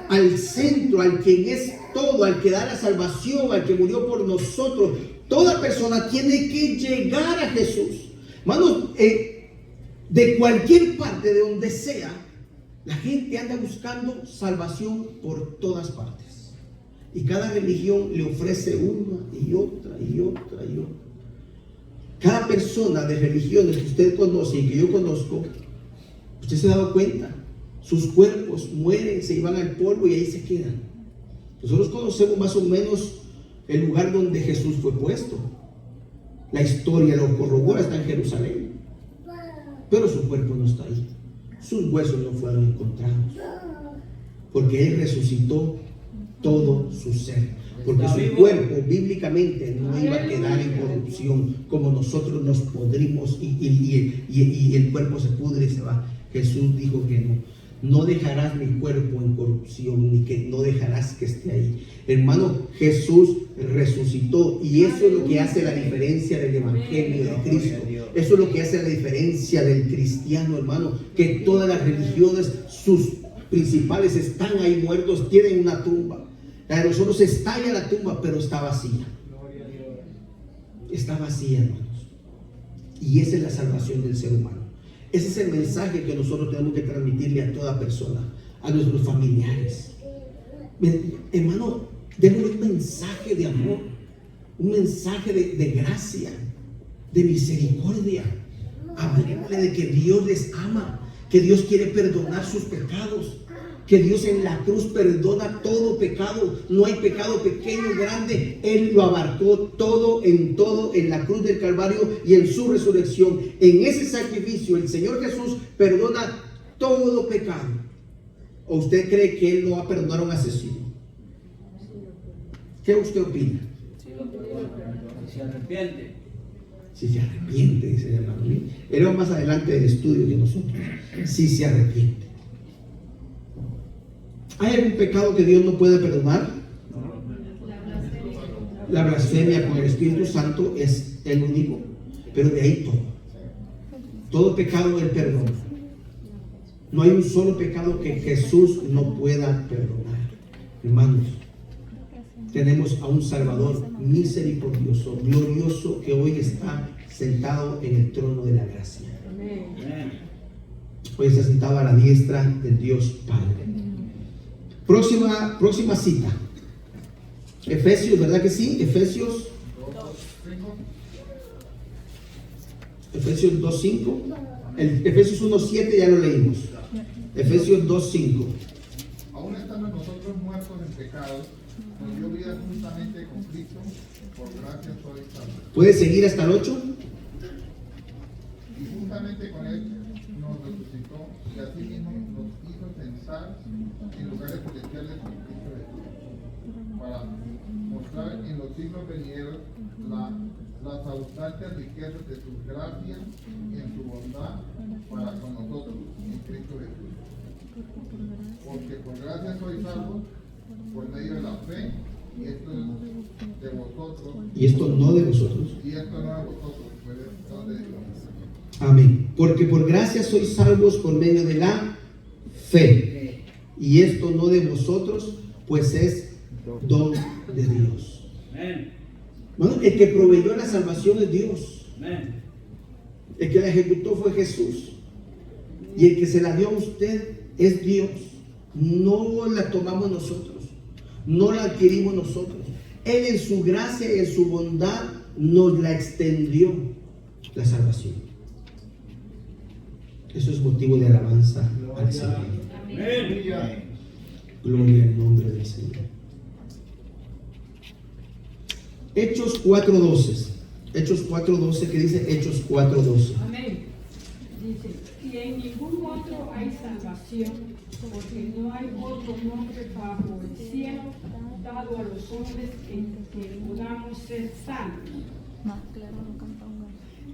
al centro, al quien es todo, al que da la salvación, al que murió por nosotros. Toda persona tiene que llegar a Jesús. Hermanos, de cualquier parte, de donde sea, la gente anda buscando salvación por todas partes. Y cada religión le ofrece una y otra y otra y otra. Cada persona de religiones que usted conoce y que yo conozco, usted se ha dado cuenta, sus cuerpos mueren, se iban al polvo y ahí se quedan. Nosotros conocemos más o menos el lugar donde Jesús fue puesto. La historia lo corrobora, está en Jerusalén. Pero su cuerpo no está ahí. Sus huesos no fueron encontrados. Porque Él resucitó todo su ser. Porque su cuerpo bíblicamente no iba a quedar en corrupción como nosotros nos podrimos y el cuerpo se pudre y se va. Jesús dijo que no. No dejarás mi cuerpo en corrupción, ni que no dejarás que esté ahí. Hermano, Jesús resucitó y eso es lo que hace la diferencia del evangelio de Cristo. Eso es lo que hace la diferencia del cristiano, hermano. Que todas las religiones, sus principales están ahí muertos, tienen una tumba. La de nosotros está en la tumba, pero está vacía. Está vacía, hermanos. Y esa es la salvación del ser humano. Ese es el mensaje que nosotros tenemos que transmitirle a toda persona, a nuestros familiares. Hermano, démosle un mensaje de amor, un mensaje de gracia, de misericordia. Hablemosle de que Dios les ama, que Dios quiere perdonar sus pecados, que Dios en la cruz perdona todo pecado. No hay pecado pequeño o grande. Él lo abarcó todo en la cruz del Calvario y en su resurrección. En ese sacrificio el Señor Jesús perdona todo pecado. ¿O usted cree que Él no va a perdonar a un asesino? ¿Qué usted opina? Si se arrepiente. Si se arrepiente, dice el hermano. Él va más adelante del estudio que nosotros. Si se arrepiente. ¿Hay algún pecado que Dios no puede perdonar? La blasfemia con el Espíritu Santo es el único, pero de ahí todo pecado Él perdona. No hay un solo pecado que Jesús no pueda perdonar. Hermanos, tenemos a un Salvador misericordioso, glorioso, que hoy está sentado en el trono de la gracia. Hoy está sentado a la diestra del Dios Padre. Próxima cita. Efesios, ¿verdad que sí? Efesios 2.5. Efesios 1.7 ya lo leímos. Efesios 2.5. Aún estando nosotros muertos en pecados, nos dio vida juntamente con Cristo, por gracia sois salvos. ¿Puede seguir hasta el 8? Y juntamente con Él nos resucitó y asimismo nos hizo sentar en lugares celestiales en Cristo Jesús, para mostrar en los siglos venideros las abundantes riquezas de su gracia y en su bondad para con nosotros en Cristo Jesús. Porque por gracia sois salvos por medio de la fe, y esto es de vosotros. Y esto no de vosotros. Y esto no de vosotros, pues es don de Dios. Amén. Porque por gracia sois salvos por medio de la fe. Y esto no de vosotros, pues es don de Dios. Bueno, el que proveyó la salvación es Dios. El que la ejecutó fue Jesús. Y el que se la dio a usted es Dios. No la tomamos nosotros. No la adquirimos nosotros. Él en su gracia y en su bondad nos la extendió, la salvación. Eso es motivo de alabanza al Señor. Amén. Gloria al nombre del Señor. Hechos 4.12. Hechos 4.12, ¿qué dice Hechos 4.12? Amén. Dice, y en ningún otro hay salvación, porque no hay otro nombre bajo el cielo dado a los hombres en que podamos ser salvos.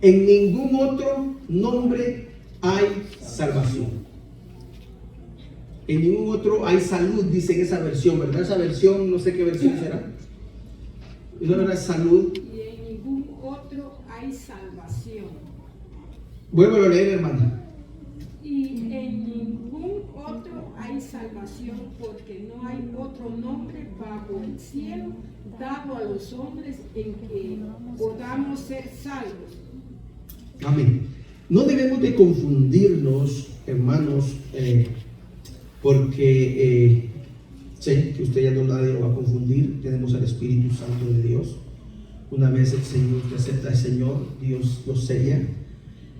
En ningún otro nombre hay salvación. En ningún otro hay salud, dice en esa versión, ¿verdad? Esa versión, no sé qué versión será. Eso no era salud. Y en ningún otro hay salvación. Vuelvo a leer, hermana. Y en ningún otro hay salvación, porque no hay otro nombre bajo el cielo dado a los hombres en que podamos ser salvos. Amén. No debemos de confundirnos, hermanos, porque sé que usted ya nadie lo va a confundir. Tenemos al Espíritu Santo de Dios. Una vez el Señor, que acepta al Señor, Dios lo sella.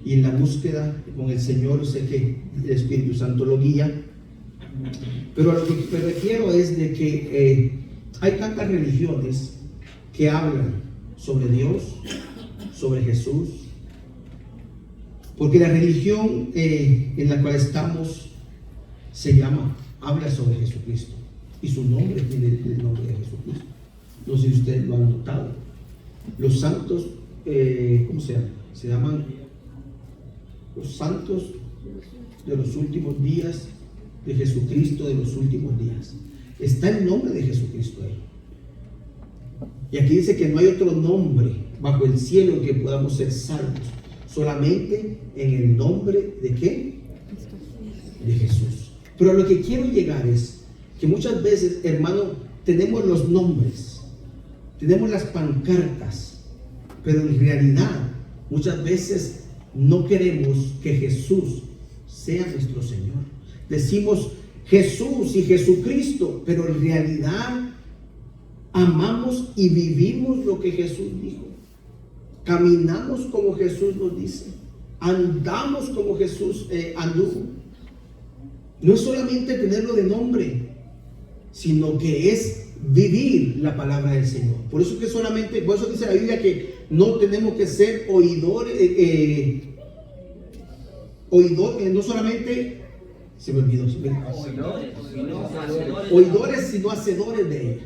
Y en la búsqueda con el Señor, sé que el Espíritu Santo lo guía. Pero a lo que me refiero es de que hay tantas religiones que hablan sobre Dios, sobre Jesús. Porque la religión en la cual estamos habla sobre Jesucristo. Y su nombre tiene el nombre de Jesucristo. No sé si ustedes lo han notado. Los santos, ¿cómo se llama? Se llaman los santos de los últimos días, de Jesucristo de los últimos días. Está el nombre de Jesucristo ahí. Y aquí dice que no hay otro nombre bajo el cielo en que podamos ser salvos. Solamente en el nombre de ¿qué? De Jesús. Pero a lo que quiero llegar es que muchas veces, hermano, tenemos los nombres, tenemos las pancartas, pero en realidad muchas veces no queremos que Jesús sea nuestro Señor. Decimos Jesús y Jesucristo, pero en realidad amamos y vivimos lo que Jesús dijo. Caminamos como Jesús nos dice. Andamos como Jesús anduvo. No es solamente tenerlo de nombre, sino que es vivir la palabra del Señor. Por eso que solamente, por eso dice la Biblia que no tenemos que ser oidores, no solamente, se me olvidó, oidores, sino hacedores de ella.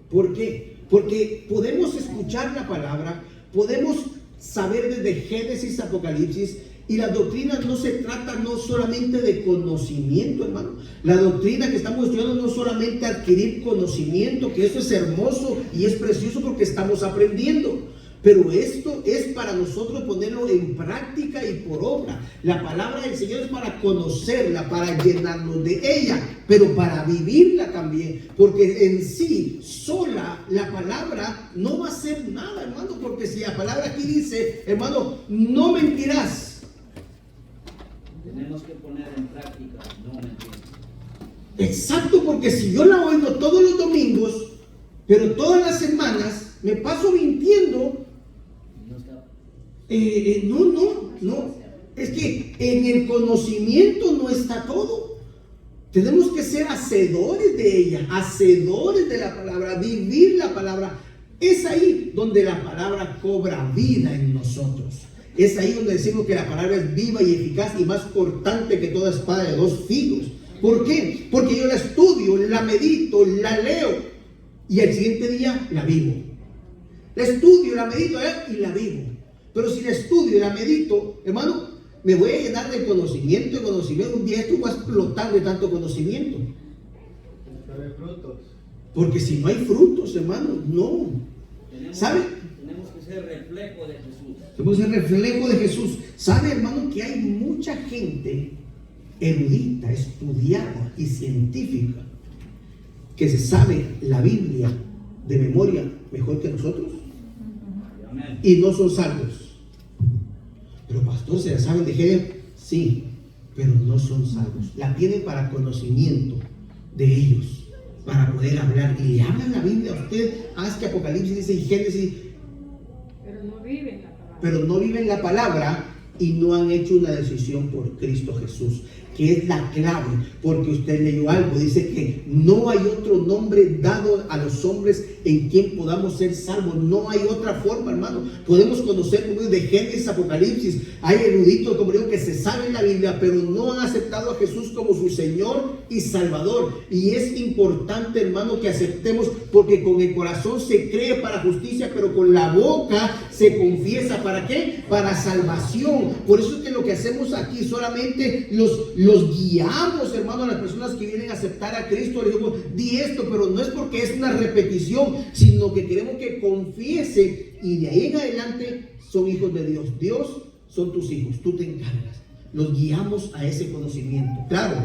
¿Por qué? Porque podemos escuchar la palabra, podemos saber desde Génesis, Apocalipsis, y la doctrina no se trata no solamente de conocimiento, hermano. La doctrina que estamos estudiando no solamente adquirir conocimiento, que eso es hermoso y es precioso porque estamos aprendiendo. Pero esto es para nosotros ponerlo en práctica y por obra. La palabra del Señor es para conocerla, para llenarnos de ella, pero para vivirla también. Porque en sí, sola, la palabra no va a hacer nada, hermano. Porque si la palabra aquí dice, hermano, no mentirás. Tenemos que poner en práctica, no mentir. Exacto, porque si yo la oigo todos los domingos, pero todas las semanas me paso mintiendo. No. Es que en el conocimiento no está todo. Tenemos que ser hacedores de ella, hacedores de la palabra, vivir la palabra. Es ahí donde la palabra cobra vida en nosotros. Es ahí donde decimos que la palabra es viva y eficaz y más cortante que toda espada de dos filos. ¿Por qué? Porque yo la estudio, la medito, la leo y al siguiente día la vivo. La estudio, la medito y la vivo. Pero si la estudio y la medito, hermano, me voy a llenar de conocimiento. Un día esto va a explotar de tanto conocimiento. Porque si no hay frutos, hermano, no. ¿Sabe? Tenemos que ser reflejo de Jesús. Tenemos que ser reflejo de Jesús. ¿Sabe, hermano, que hay mucha gente erudita, estudiada y científica que se sabe la Biblia de memoria mejor que nosotros? Y no son salvos. Pero pastor, ¿se la saben de género? Sí, pero no son salvos. La tienen para conocimiento de ellos, para poder hablar. Y le hablan la Biblia a usted. Es que Apocalipsis dice y Génesis, pero no viven la palabra. Pero no viven la palabra y no han hecho una decisión por Cristo Jesús, que es la clave, porque usted leyó algo, dice que no hay otro nombre dado a los hombres en quien podamos ser salvos. No hay otra forma, hermano. Podemos conocer como de Génesis, Apocalipsis. Hay eruditos, como digo, que se saben la Biblia, pero no han aceptado a Jesús como su Señor y Salvador. Y es importante, hermano, que aceptemos, porque con el corazón se cree para justicia, pero con la boca se confiesa. ¿Para qué? Para salvación. Por eso es que lo que hacemos aquí solamente los guiamos, hermano, a las personas que vienen a aceptar a Cristo. Les digo, di esto, pero no es porque es una repetición, sino que queremos que confiese y de ahí en adelante son hijos de Dios. Dios son tus hijos, tú te encargas. Los guiamos a ese conocimiento. Claro,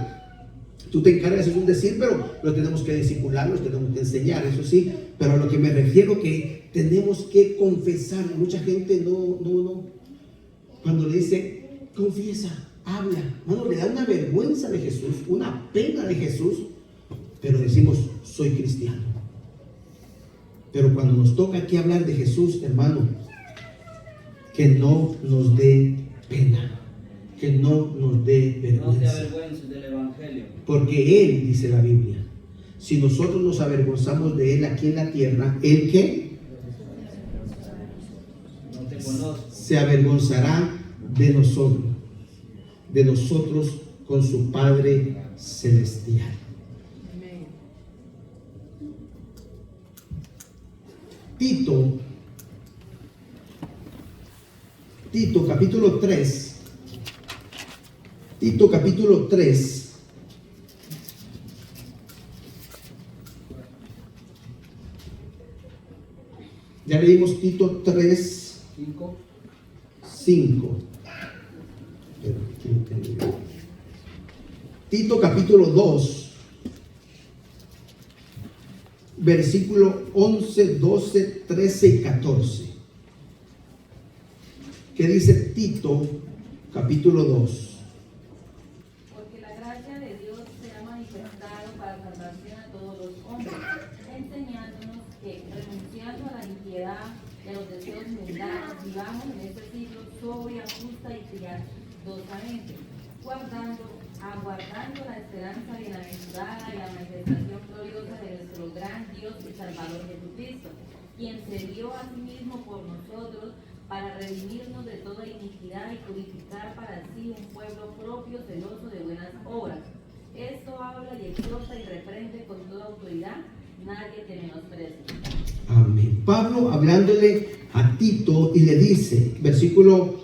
Tú te encargas, es un decir, pero lo tenemos que discipular, los tenemos que enseñar, eso sí. Pero a lo que me refiero que tenemos que confesar. Mucha gente no. Cuando le dice, confiesa, habla. Bueno, le da una vergüenza de Jesús, una pena de Jesús, pero decimos, soy cristiano. Pero cuando nos toca aquí hablar de Jesús, hermano, que no nos dé pena, que no nos dé vergüenza. No te avergüences del Evangelio. Porque Él, dice la Biblia, si nosotros nos avergonzamos de Él aquí en la tierra, ¿Él qué? No te conozco. Se avergonzará de nosotros con su Padre Celestial. Tito capítulo 3. Tito capítulo 3. Ya leímos Tito 3, 5. Tito capítulo 2. Versículo 11, 12, 13 y 14. ¿Qué dice Tito capítulo 2? Porque la gracia de Dios se ha manifestado para salvación a todos los hombres, enseñándonos que, renunciando a la impiedad y a los deseos mundanos, vivamos en este siglo sobria, justa y piadosamente, aguardando la esperanza bienaventurada y la manifestación gloriosa de nuestro gran Dios y Salvador Jesucristo, quien se dio a sí mismo por nosotros para redimirnos de toda iniquidad y purificar para sí un pueblo propio celoso de buenas obras. Esto habla y exhorta y reprende con toda autoridad, nadie te menosprecie. Amén. Pablo hablándole a Tito y le dice, versículo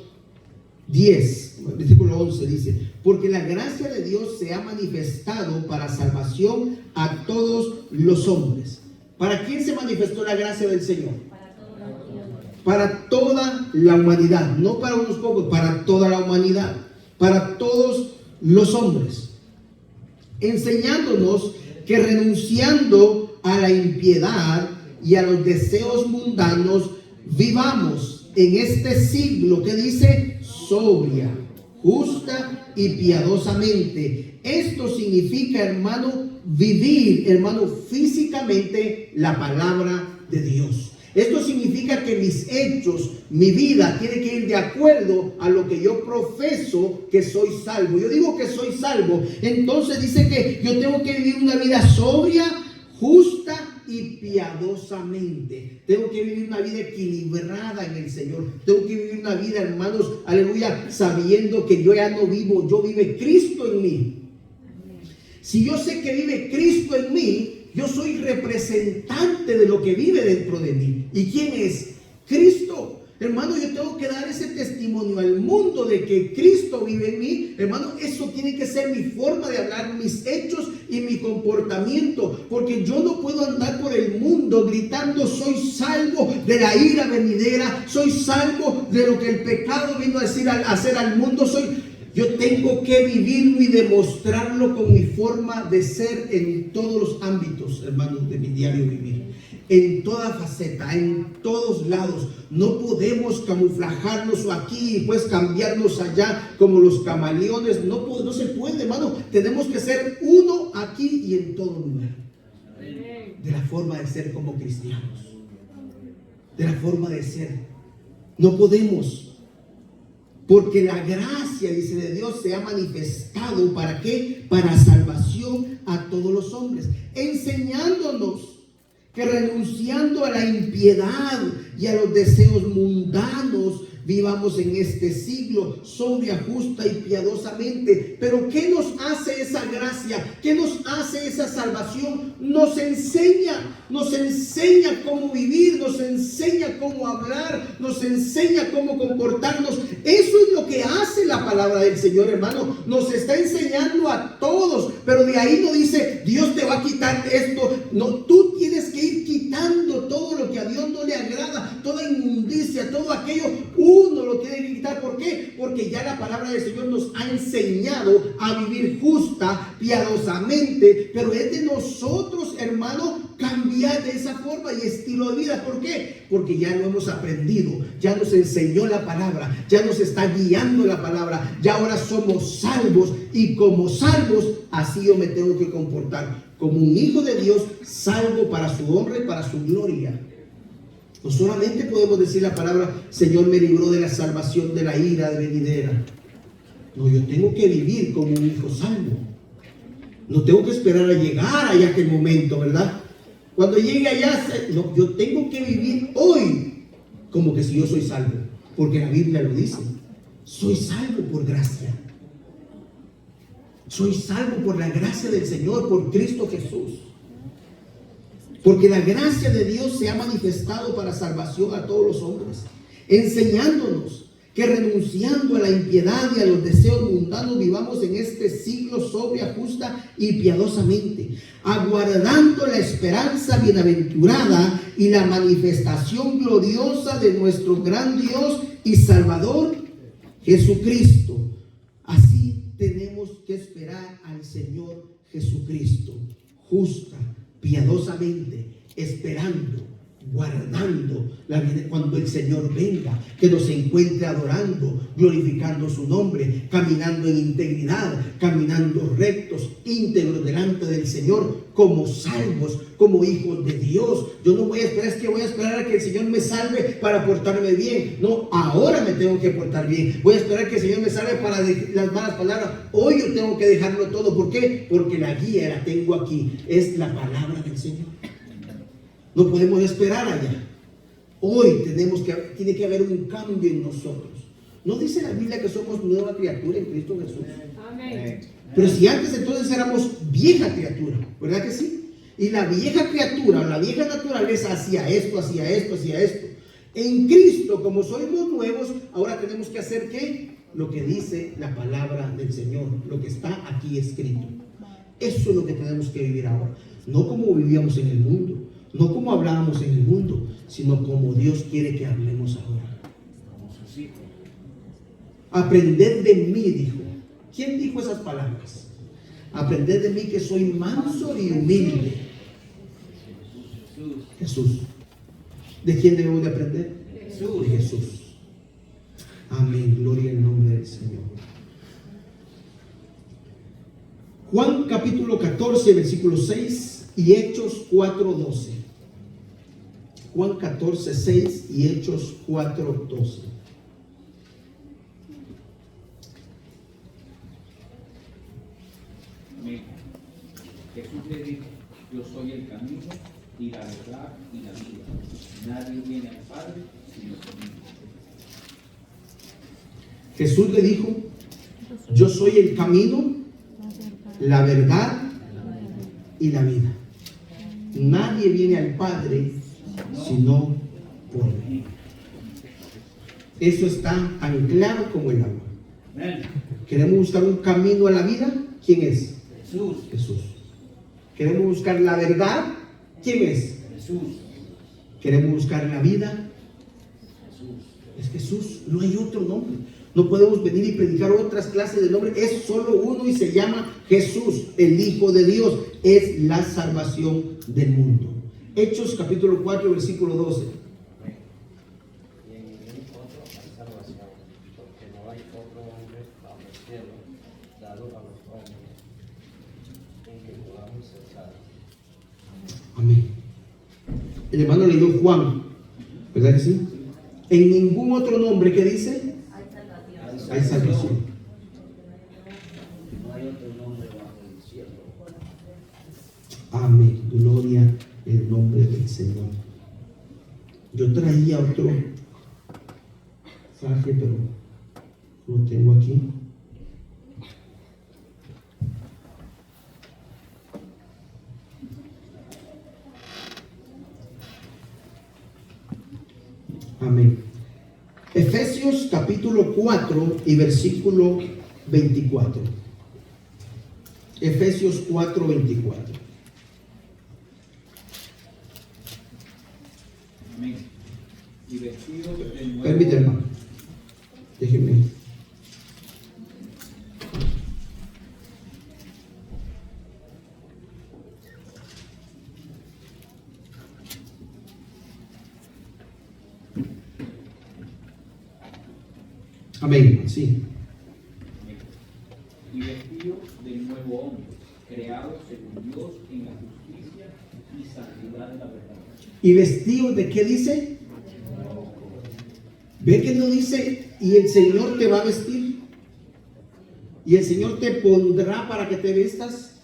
10, versículo 11 dice, porque la gracia de Dios se ha manifestado para salvación a todos los hombres. ¿Para quién se manifestó la gracia del Señor? Para toda la humanidad, no para unos pocos, para toda la humanidad, para todos los hombres, enseñándonos que renunciando a la impiedad y a los deseos mundanos, vivamos en este siglo que dice sobria, justa y piadosamente. Esto significa, hermano, vivir, hermano, físicamente la palabra de Dios. Esto significa que mis hechos, mi vida, tiene que ir de acuerdo a lo que yo profeso que soy salvo. Yo digo que soy salvo, entonces dice que yo tengo que vivir una vida sobria, justa y piadosamente. Tengo que vivir una vida equilibrada en el Señor. Tengo que vivir una vida, hermanos, aleluya, sabiendo que yo ya no vivo, yo vive Cristo en mí. Si yo sé que vive Cristo en mí, yo soy representante de lo que vive dentro de mí. ¿Y quién es? Cristo. Hermano, yo tengo que dar ese testimonio al mundo de que Cristo vive en mí. Hermano, eso tiene que ser mi forma de hablar, mis hechos y mi comportamiento. Porque yo no puedo andar por el mundo gritando, soy salvo de la ira venidera, soy salvo de lo que el pecado vino a hacer al mundo. Yo tengo que vivirlo y demostrarlo con mi forma de ser en todos los ámbitos, hermanos, de mi diario vivir. En toda faceta, en todos lados. No podemos camuflajarnos aquí y pues cambiarnos allá como los camaleones. No se puede, hermano. Tenemos que ser uno aquí y en todo lugar. De la forma de ser como cristianos. De la forma de ser. No podemos. Porque la gracia, dice, de Dios se ha manifestado, ¿para qué? Para salvación a todos los hombres, enseñándonos que renunciando a la impiedad y a los deseos mundanos, vivamos en este siglo sobria, justa y piadosamente. Pero ¿qué nos hace esa gracia? ¿Qué nos hace esa salvación? Nos enseña cómo vivir, nos enseña cómo hablar, nos enseña cómo comportarnos. Eso es lo que hace la palabra del Señor, hermano. Nos está enseñando a todos, pero de ahí no dice, Dios te va a quitar esto. No, tú tienes que ir quitando todo lo que a Dios no le agrada, toda inmundicia, todo aquello. Uno lo tiene que quitar. ¿Por qué? Porque porque ya la palabra del Señor nos ha enseñado a vivir justa, piadosamente, pero es de nosotros, hermano, cambiar de esa forma y estilo de vida. ¿Por qué? Porque ya lo hemos aprendido, ya nos enseñó la palabra, ya nos está guiando la palabra, ya ahora somos salvos, y como salvos, así yo me tengo que comportar, como un hijo de Dios, salvo para su honra y para su gloria. No solamente podemos decir la palabra, Señor me libró de la salvación de la ira venidera. No, yo tengo que vivir como un hijo salvo. No tengo que esperar a llegar allá aquel momento, ¿verdad? Cuando llegue allá, no, yo tengo que vivir hoy como que si yo soy salvo, porque la Biblia lo dice. Soy salvo por gracia. Soy salvo por la gracia del Señor, por Cristo Jesús. Porque la gracia de Dios se ha manifestado para salvación a todos los hombres, enseñándonos que renunciando a la impiedad y a los deseos mundanos vivamos en este siglo sobria, justa y piadosamente, aguardando la esperanza bienaventurada y la manifestación gloriosa de nuestro gran Dios y Salvador Jesucristo. Así tenemos que esperar al Señor Jesucristo, justa, piadosamente, esperando, guardando cuando el Señor venga, que nos encuentre adorando, glorificando su nombre, caminando en integridad, caminando rectos, íntegros delante del Señor, como salvos, como hijos de Dios. Yo no voy a esperar, es que voy a esperar a que el Señor me salve para portarme bien. No, ahora me tengo que portar bien. Voy a esperar que el Señor me salve para las malas palabras. Hoy yo tengo que dejarlo todo. ¿Por qué? Porque la guía la tengo aquí. Es la palabra del Señor. No podemos esperar allá. Hoy tiene que haber un cambio en nosotros. ¿No dice la Biblia que somos nueva criatura en Cristo Jesús? Amén. Pero si antes entonces éramos vieja criatura, ¿verdad que sí? Y la vieja criatura, la vieja naturaleza hacía esto, hacía esto, hacía esto. En Cristo, como somos nuevos, ahora tenemos que hacer ¿qué? Lo que dice la palabra del Señor, lo que está aquí escrito. Eso es lo que tenemos que vivir ahora. No como vivíamos en el mundo, no como hablábamos en el mundo, sino como Dios quiere que hablemos ahora. Aprended de mí, dijo. ¿Quién dijo esas palabras? Aprended de mí que soy manso y humilde. Jesús. ¿De quién debemos de aprender? De Jesús. Amén. Gloria al nombre del Señor. Juan capítulo 14, versículo 6 y Hechos 4:12. Juan 14, 6 y Hechos 4:12. Amén. Jesús le dijo, yo soy el camino y la verdad y la vida. Nadie viene al Padre sino por mí. Jesús le dijo, yo soy el camino, la verdad y la vida. Nadie viene al Padre sino por mí. Eso está tan claro como el agua. ¿Queremos buscar un camino a la vida? ¿Quién es? Jesús. Jesús. ¿Queremos buscar la verdad? ¿Quién es? Jesús. ¿Queremos buscar la vida? Jesús. Es Jesús, no hay otro nombre. No podemos venir y predicar otras clases de nombre. Es solo uno y se llama Jesús, el Hijo de Dios. Es la salvación del mundo. Hechos capítulo 4, versículo 12. Y en ningún otro hay salvación, porque no hay otro nombre bajo el cielo dado a los hombres en que podamos ser salvos. Amén. El hermano leyó Juan, ¿verdad que sí? En ningún otro nombre, ¿qué dice? Hay salvación. No hay otro nombre bajo el cielo. Amén. Gloria al nombre del Señor. Yo traía otro pasaje, pero lo tengo aquí. Amén. Efesios capítulo 4 y versículo 24. Efesios 4, 24. Amén. Y vestidos de nuevo. Permíteme, hermano. Déjeme Amén. Sí. Y vestidos del nuevo hombre, creado según Dios en la justicia y santidad de la verdad. ¿Y vestidos de qué dice? ¿Ve que no dice y el Señor te va a vestir? Y el Señor te pondrá para que te vestas.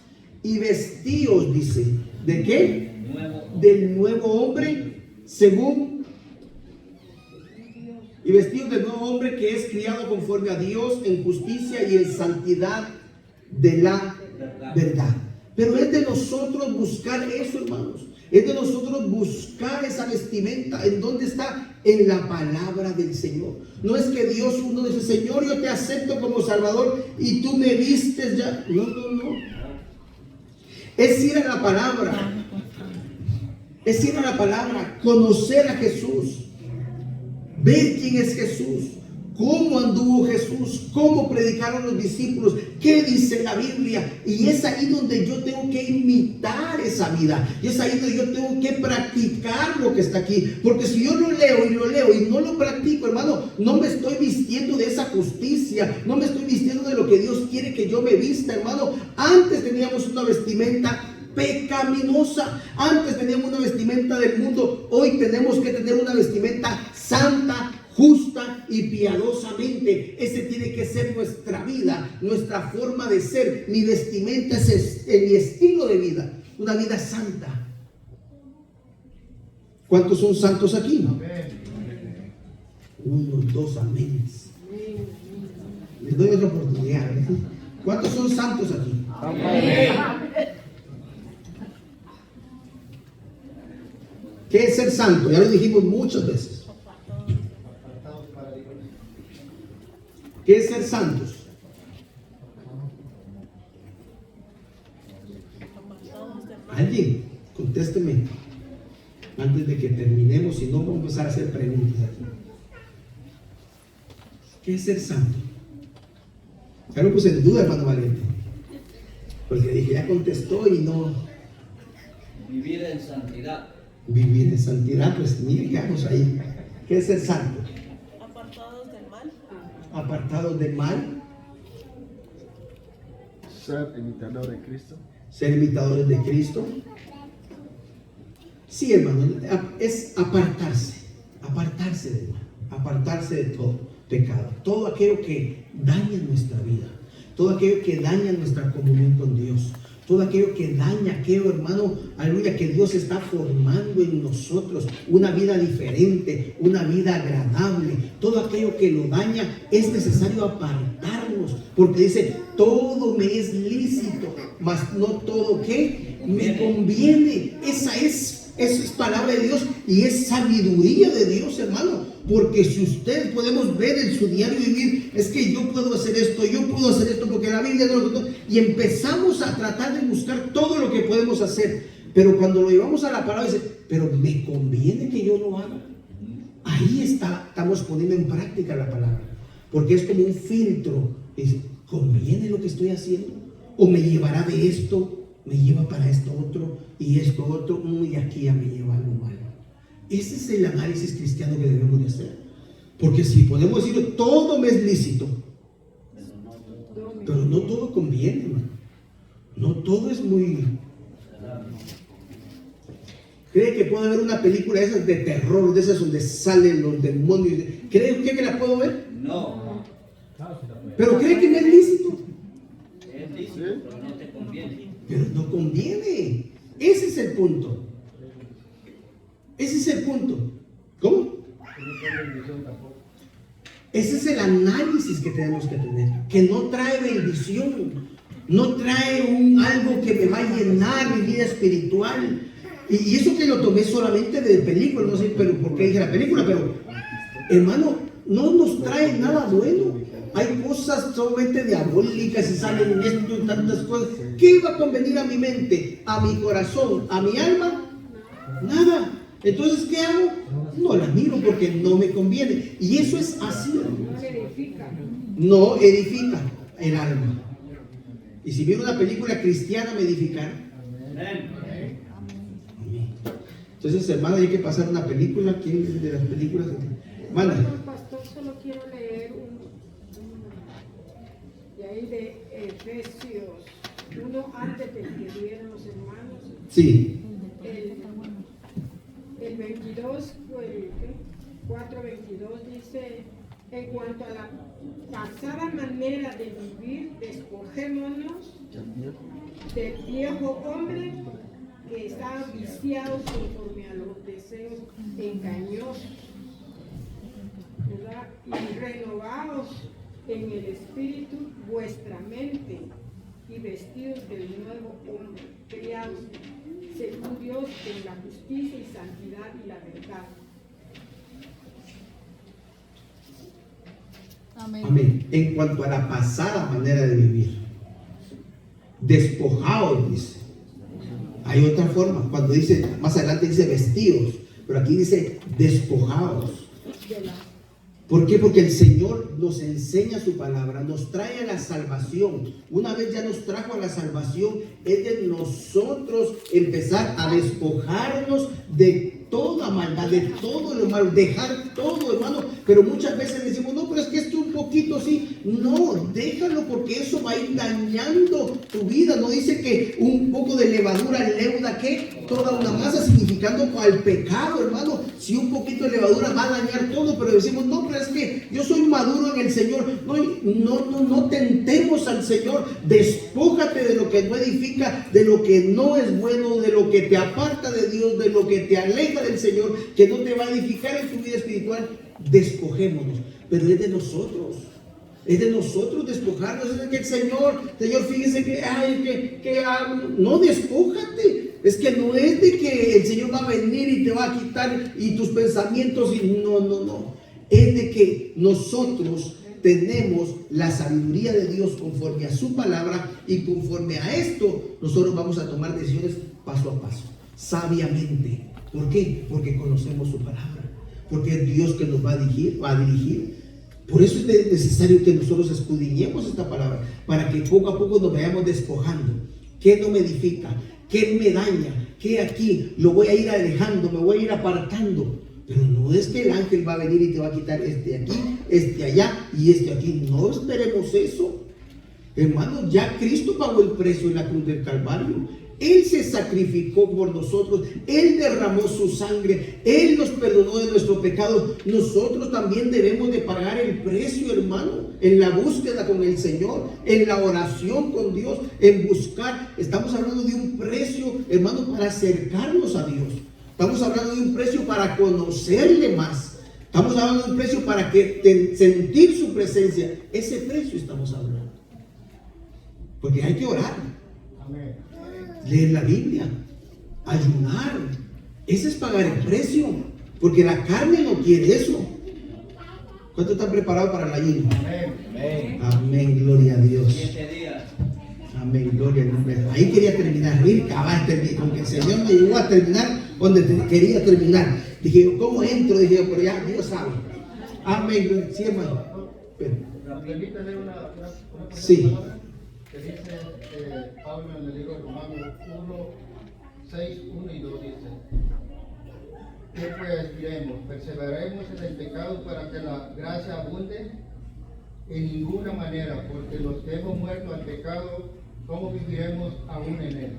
Y vestidos, dice, ¿de qué? Del nuevo hombre, según. Y vestidos del nuevo hombre que es criado conforme a Dios en justicia y en santidad de la verdad. Pero es de nosotros buscar eso, hermanos. Es de nosotros buscar esa vestimenta. ¿En dónde está? En la palabra del Señor. No es que Dios, uno dice, Señor, yo te acepto como Salvador y tú me vistes ya. No, no, no. Es ir a la palabra. Es ir a la palabra, conocer a Jesús, ver quién es Jesús, cómo anduvo Jesús, cómo predicaron los discípulos, qué dice la Biblia. Y es ahí donde yo tengo que imitar esa vida. Y es ahí donde yo tengo que practicar lo que está aquí. Porque si yo lo leo y no lo practico, hermano, no me estoy vistiendo de esa justicia, no me estoy vistiendo de lo que Dios quiere que yo me vista, hermano. Antes teníamos una vestimenta pecaminosa, antes teníamos una vestimenta del mundo, hoy tenemos que tener una vestimenta santa, justa y piadosamente. Ese tiene que ser nuestra vida, nuestra forma de ser. Mi vestimenta es mi estilo de vida, una vida santa. ¿Cuántos son santos aquí? Uno, dos, amén. Les doy otra oportunidad. ¿Cuántos son santos aquí? Amén. ¿Qué es ser santo? Ya lo dijimos muchas veces. ¿Qué es ser santos? Alguien, contésteme antes de que terminemos, si no vamos a empezar a hacer preguntas aquí. ¿Qué es ser santo? Ya lo puse en duda, hermano Valente, porque dije, ya contestó y no. Vivir en santidad. Vivir en santidad, pues mire, quedamos ahí. ¿Qué es ser santo? Apartados del mal. Apartados del mal. Ser imitador de Cristo. Ser imitadores de Cristo. Sí, hermano, es apartarse del mal, apartarse de todo pecado, todo aquello que daña nuestra vida, todo aquello que daña nuestra comunión con Dios, todo aquello que daña, aquello, hermano, aleluya, que Dios está formando en nosotros una vida diferente, una vida agradable. Todo aquello que lo daña es necesario apartarnos, porque dice, todo me es lícito, mas no todo que me conviene. Esa es palabra de Dios y es sabiduría de Dios, hermano. Porque si ustedes podemos ver en su diario vivir, es que yo puedo hacer esto, porque la Biblia no lo... Y empezamos a tratar de buscar todo lo que podemos hacer. Pero cuando lo llevamos a la palabra, dice, pero me conviene que yo lo haga. Ahí estamos poniendo en práctica la palabra. Porque es como un filtro. Dice, ¿conviene lo que estoy haciendo? ¿O me llevará de esto? ¿Me lleva para esto otro? Y esto otro, y aquí ya me lleva algo malo. Ese es el análisis cristiano que debemos de hacer. Porque si podemos decir, todo me es lícito, pero no todo conviene, hermano. No todo es muy... ¿Cree que puedo ver una película de esas de terror, de esas donde salen los demonios? ¿Cree usted que la puedo ver? No. ¿Pero cree que me es lícito? Es lícito, pero no te conviene. Pero no conviene. Ese es el punto. Ese es el punto. ¿Cómo? Ese es el análisis que tenemos que tener. Que no trae bendición. No trae algo que me va a llenar mi vida espiritual. Y eso que lo tomé solamente de película. No sé por qué dije la película. Pero, hermano, no nos trae nada bueno. Hay cosas solamente diabólicas y salen en esto y tantas cosas. ¿Qué va a convenir a mi mente, a mi corazón, a mi alma? Nada. Entonces, ¿qué hago? No la miro porque no me conviene. Y eso es así. No edifica el alma. Y si miro una película cristiana, me edificará. Amén. Entonces, hermano, hay que pasar una película. ¿Quién de las películas? Manda. Pastor, solo quiero leer también de Efesios 1 antes de que dieran los hermanos. Sí. El 22, el 4:22 dice, en cuanto a la pasada manera de vivir, despojémonos del viejo hombre que está viciado conforme a los deseos engañosos, ¿verdad? Y renovaos en el espíritu vuestra mente y vestidos del nuevo hombre, criados según Dios en la justicia y santidad y la verdad. Amén. En cuanto a la pasada manera de vivir, despojaos, dice. Hay otra forma. Cuando dice, más adelante dice vestidos, pero aquí dice despojaos. ¿Por qué? Porque el Señor nos enseña su palabra, nos trae a la salvación. Una vez ya nos trajo a la salvación, es de nosotros empezar a despojarnos de toda maldad, de todo lo malo, dejar todo, hermano. Pero muchas veces decimos, no, pero es que esto un poquito sí. No, déjalo, porque eso va a ir dañando tu vida. No dice que un poco de levadura leuda, ¿qué? Toda una masa, significando al pecado, hermano. Si un poquito de levadura va a dañar todo, pero decimos, no, pero es que yo soy maduro en el Señor. No tentemos al Señor. Despójate de lo que no edifica, de lo que no es bueno, de lo que te aparta de Dios, de lo que te aleja del Señor, que no te va a edificar en tu vida espiritual. Despojémonos. Pero es de nosotros. Es de nosotros despojarnos. Es de que el Señor, fíjese que no, despójate. Es que no es de que el Señor va a venir y te va a quitar y tus pensamientos y no. Es de que nosotros tenemos la sabiduría de Dios conforme a su palabra, y conforme a esto nosotros vamos a tomar decisiones paso a paso, sabiamente. ¿Por qué? Porque conocemos su palabra, porque es Dios que nos va a dirigir. Por eso es necesario que nosotros escudriñemos esta palabra, para que poco a poco nos vayamos despojando. ¿Qué no me edifica? ¿Qué me daña? ¿Qué aquí? Lo voy a ir alejando, me voy a ir apartando. Pero no es que el ángel va a venir y te va a quitar este aquí, este allá y este aquí. No esperemos eso. Hermanos, ya Cristo pagó el precio en la cruz del Calvario. Él se sacrificó por nosotros. Él derramó su sangre. Él nos perdonó de nuestro pecado. Nosotros también debemos de pagar el precio, hermano, en la búsqueda con el Señor, en la oración con Dios, en buscar. Estamos hablando de un precio, hermano, para acercarnos a Dios. Estamos hablando de un precio para conocerle más. Estamos hablando de un precio para sentir su presencia. Ese precio estamos hablando. Porque hay que orar. Amén. Leer la Biblia, ayunar. Ese es pagar el precio. Porque la carne no quiere eso. ¿Cuántos están preparados para el ayuno? Amén. Amén, gloria a Dios. 7 días. Amén, gloria al nombre. Ahí quería terminar, con que el Señor me llevó a terminar donde quería terminar. Dije, ¿cómo entro? Dije, pero ya Dios sabe. Amén, gloria. Sí, hermano. Permítame leer una Sí. palabra que dice Pablo en el libro de Romanos 1:6, 1 y 2 dice: ¿qué pues diremos? ¿Perseveraremos en el pecado para que la gracia abunde? En ninguna manera, porque los que hemos muerto al pecado, ¿cómo viviremos aún en él?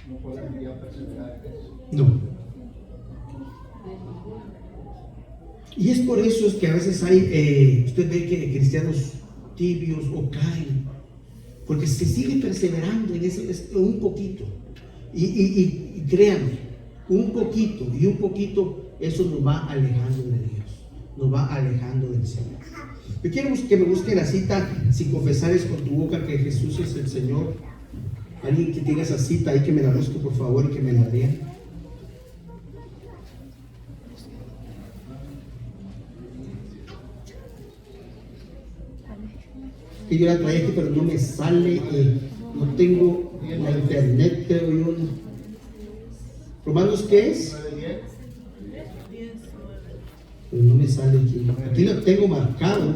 No podemos ya perseverar en eso. No. Y es por eso es que a veces hay, usted ve que cristianos tibios o caen, porque se sigue perseverando en ese un poquito. Y créanme, un poquito, eso nos va alejando de Dios, nos va alejando del Señor. Yo quiero que me busque la cita: si confesares con tu boca que Jesús es el Señor. Alguien que tenga esa cita ahí, que me la busque por favor y que me la lea. Que yo la traía aquí, pero no me sale, no tengo la internet, creo yo. ¿Romanos qué es? Pero no me sale aquí. Aquí lo tengo marcado.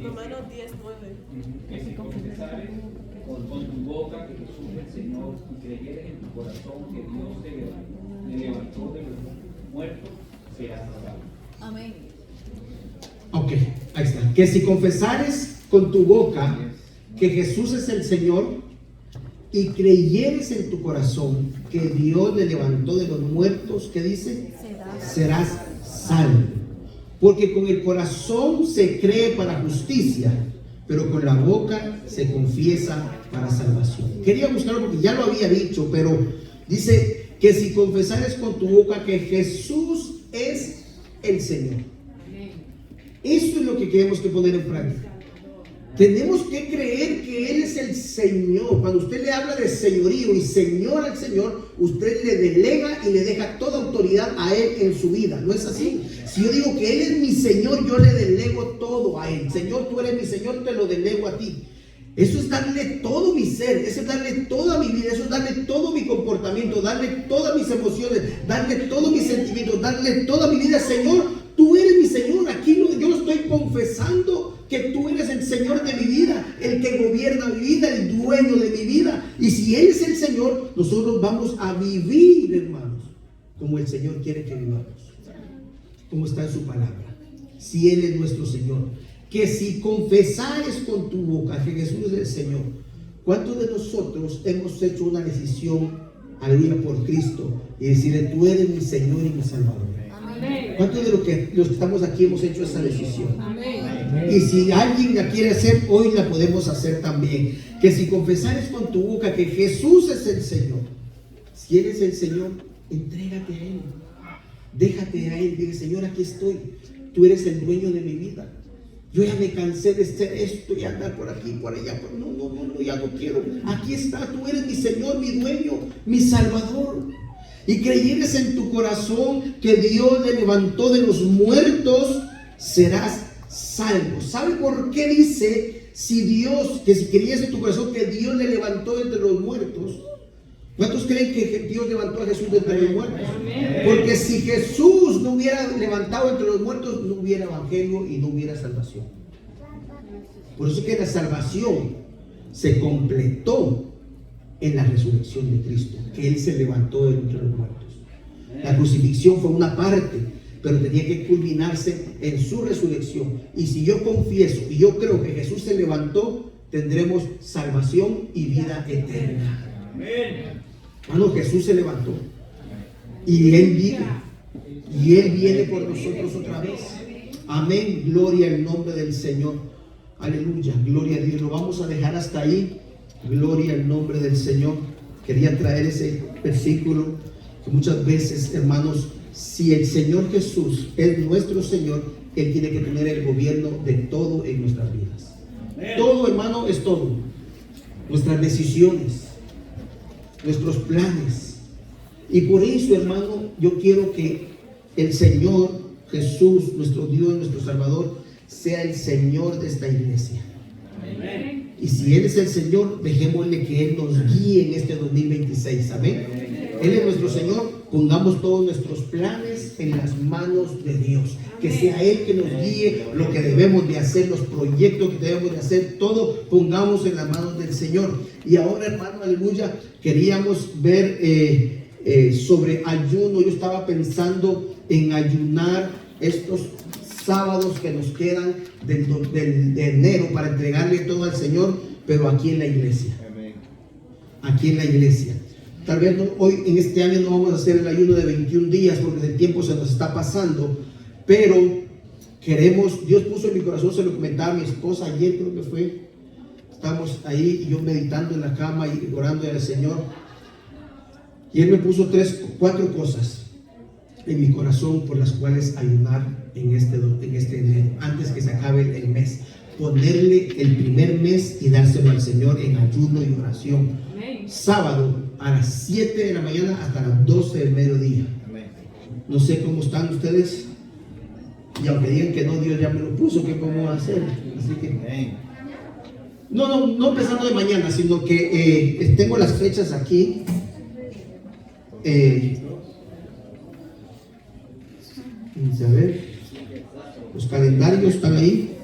Romanos 10:9. Que si confesares con tu boca que Jesús es el Señor y creyeres en tu corazón que Dios te levantó de los muertos, serás salvo. Amén. Ok, ahí está. Que si confesares con tu boca que Jesús es el Señor y creyeres en tu corazón que Dios le levantó de los muertos, ¿qué dice? Serás salvo. Porque con el corazón se cree para justicia, pero con la boca se confiesa para salvación. Quería buscarlo porque ya lo había dicho, pero dice que si confesares con tu boca que Jesús es el Señor. Eso es lo que tenemos que poner en práctica. Tenemos que creer que Él es el Señor. Cuando usted le habla de señorío y Señor al Señor, usted le delega y le deja toda autoridad a Él en su vida. ¿No es así? Si yo digo que Él es mi Señor, yo le delego todo a Él. Señor, tú eres mi Señor, te lo delego a ti. Eso es darle todo mi ser, eso es darle toda mi vida, eso es darle todo mi comportamiento, darle todas mis emociones, darle todos mis sentimientos, darle toda mi vida. Señor, tú eres mi Señor. Aquí yo lo estoy confesando, que tú eres el Señor de mi vida, el que gobierna mi vida, el dueño de mi vida. Y si Él es el Señor, nosotros vamos a vivir, hermanos, como el Señor quiere que vivamos, como está en su palabra. Si Él es nuestro Señor, que si confesares con tu boca que Jesús es el Señor. ¿Cuántos de nosotros hemos hecho una decisión, aleluya, por Cristo y decirle, tú eres mi Señor y mi Salvador? ¿Cuántos de los que estamos aquí hemos hecho esa decisión? Amén. Y si alguien la quiere hacer, hoy la podemos hacer también. Que si confesares con tu boca que Jesús es el Señor, si eres el Señor, entrégate a Él. Déjate a Él. Dile, Señor, aquí estoy. Tú eres el dueño de mi vida. Yo ya me cansé de hacer esto y andar por aquí, por allá. No, ya no quiero. Aquí está, tú eres mi Señor, mi dueño, mi Salvador. Y creyeres en tu corazón que Dios le levantó de los muertos, serás salvo. ¿Sabe por qué dice que si creyeres en tu corazón que Dios le levantó de entre los muertos? ¿Cuántos creen que Dios levantó a Jesús de entre los muertos? Porque si Jesús no hubiera levantado entre los muertos, no hubiera evangelio y no hubiera salvación. Por eso que la salvación se completó en la resurrección de Cristo, que Él se levantó de entre los muertos. La crucifixión fue una parte, pero tenía que culminarse en su resurrección. Y si yo confieso y yo creo que Jesús se levantó, tendremos salvación y vida eterna. Hermano, Jesús se levantó y Él vive y Él viene por nosotros otra vez. Amén, gloria al nombre del Señor. Aleluya, gloria a Dios. Lo vamos a dejar hasta ahí. Gloria al nombre del Señor. Quería traer ese versículo que muchas veces, hermanos, si el Señor Jesús es nuestro Señor, Él tiene que tener el gobierno de todo en nuestras vidas. Todo, hermano, es todo. Nuestras decisiones, nuestros planes. Y por eso, hermano, yo quiero que el Señor Jesús, nuestro Dios, nuestro Salvador, sea el Señor de esta iglesia. Amén. Y si Él es el Señor, dejémosle que Él nos guíe en este 2026. Amén. Él es nuestro Señor. Pongamos todos nuestros planes en las manos de Dios. Que sea Él que nos guíe lo que debemos de hacer, los proyectos que debemos de hacer, todo pongamos en las manos del Señor. Y ahora, hermano, aleluya, queríamos ver sobre ayuno. Yo estaba pensando en ayunar estos sábados que nos quedan de enero para entregarle todo al Señor, pero aquí en la iglesia. Aquí en la iglesia. Tal vez hoy en este año no vamos a hacer el ayuno de 21 días porque el tiempo se nos está pasando, pero queremos, Dios puso en mi corazón, se lo comentaba a mi esposa ayer, creo que fue, estamos ahí y yo meditando en la cama y orando al Señor, y Él me puso 4 cosas en mi corazón por las cuales ayunar en este enero, antes que se acabe el mes. Ponerle el primer mes y dárselo al Señor en ayuno y oración. Amén. Sábado a las 7 de la mañana hasta las 12 del mediodía. Amén. No sé cómo están ustedes, y aunque digan que no, Dios ya me lo puso, ¿qué vamos a hacer? Así que no empezando de mañana, sino que tengo las fechas aquí. Vamos a ver, los calendarios están ahí.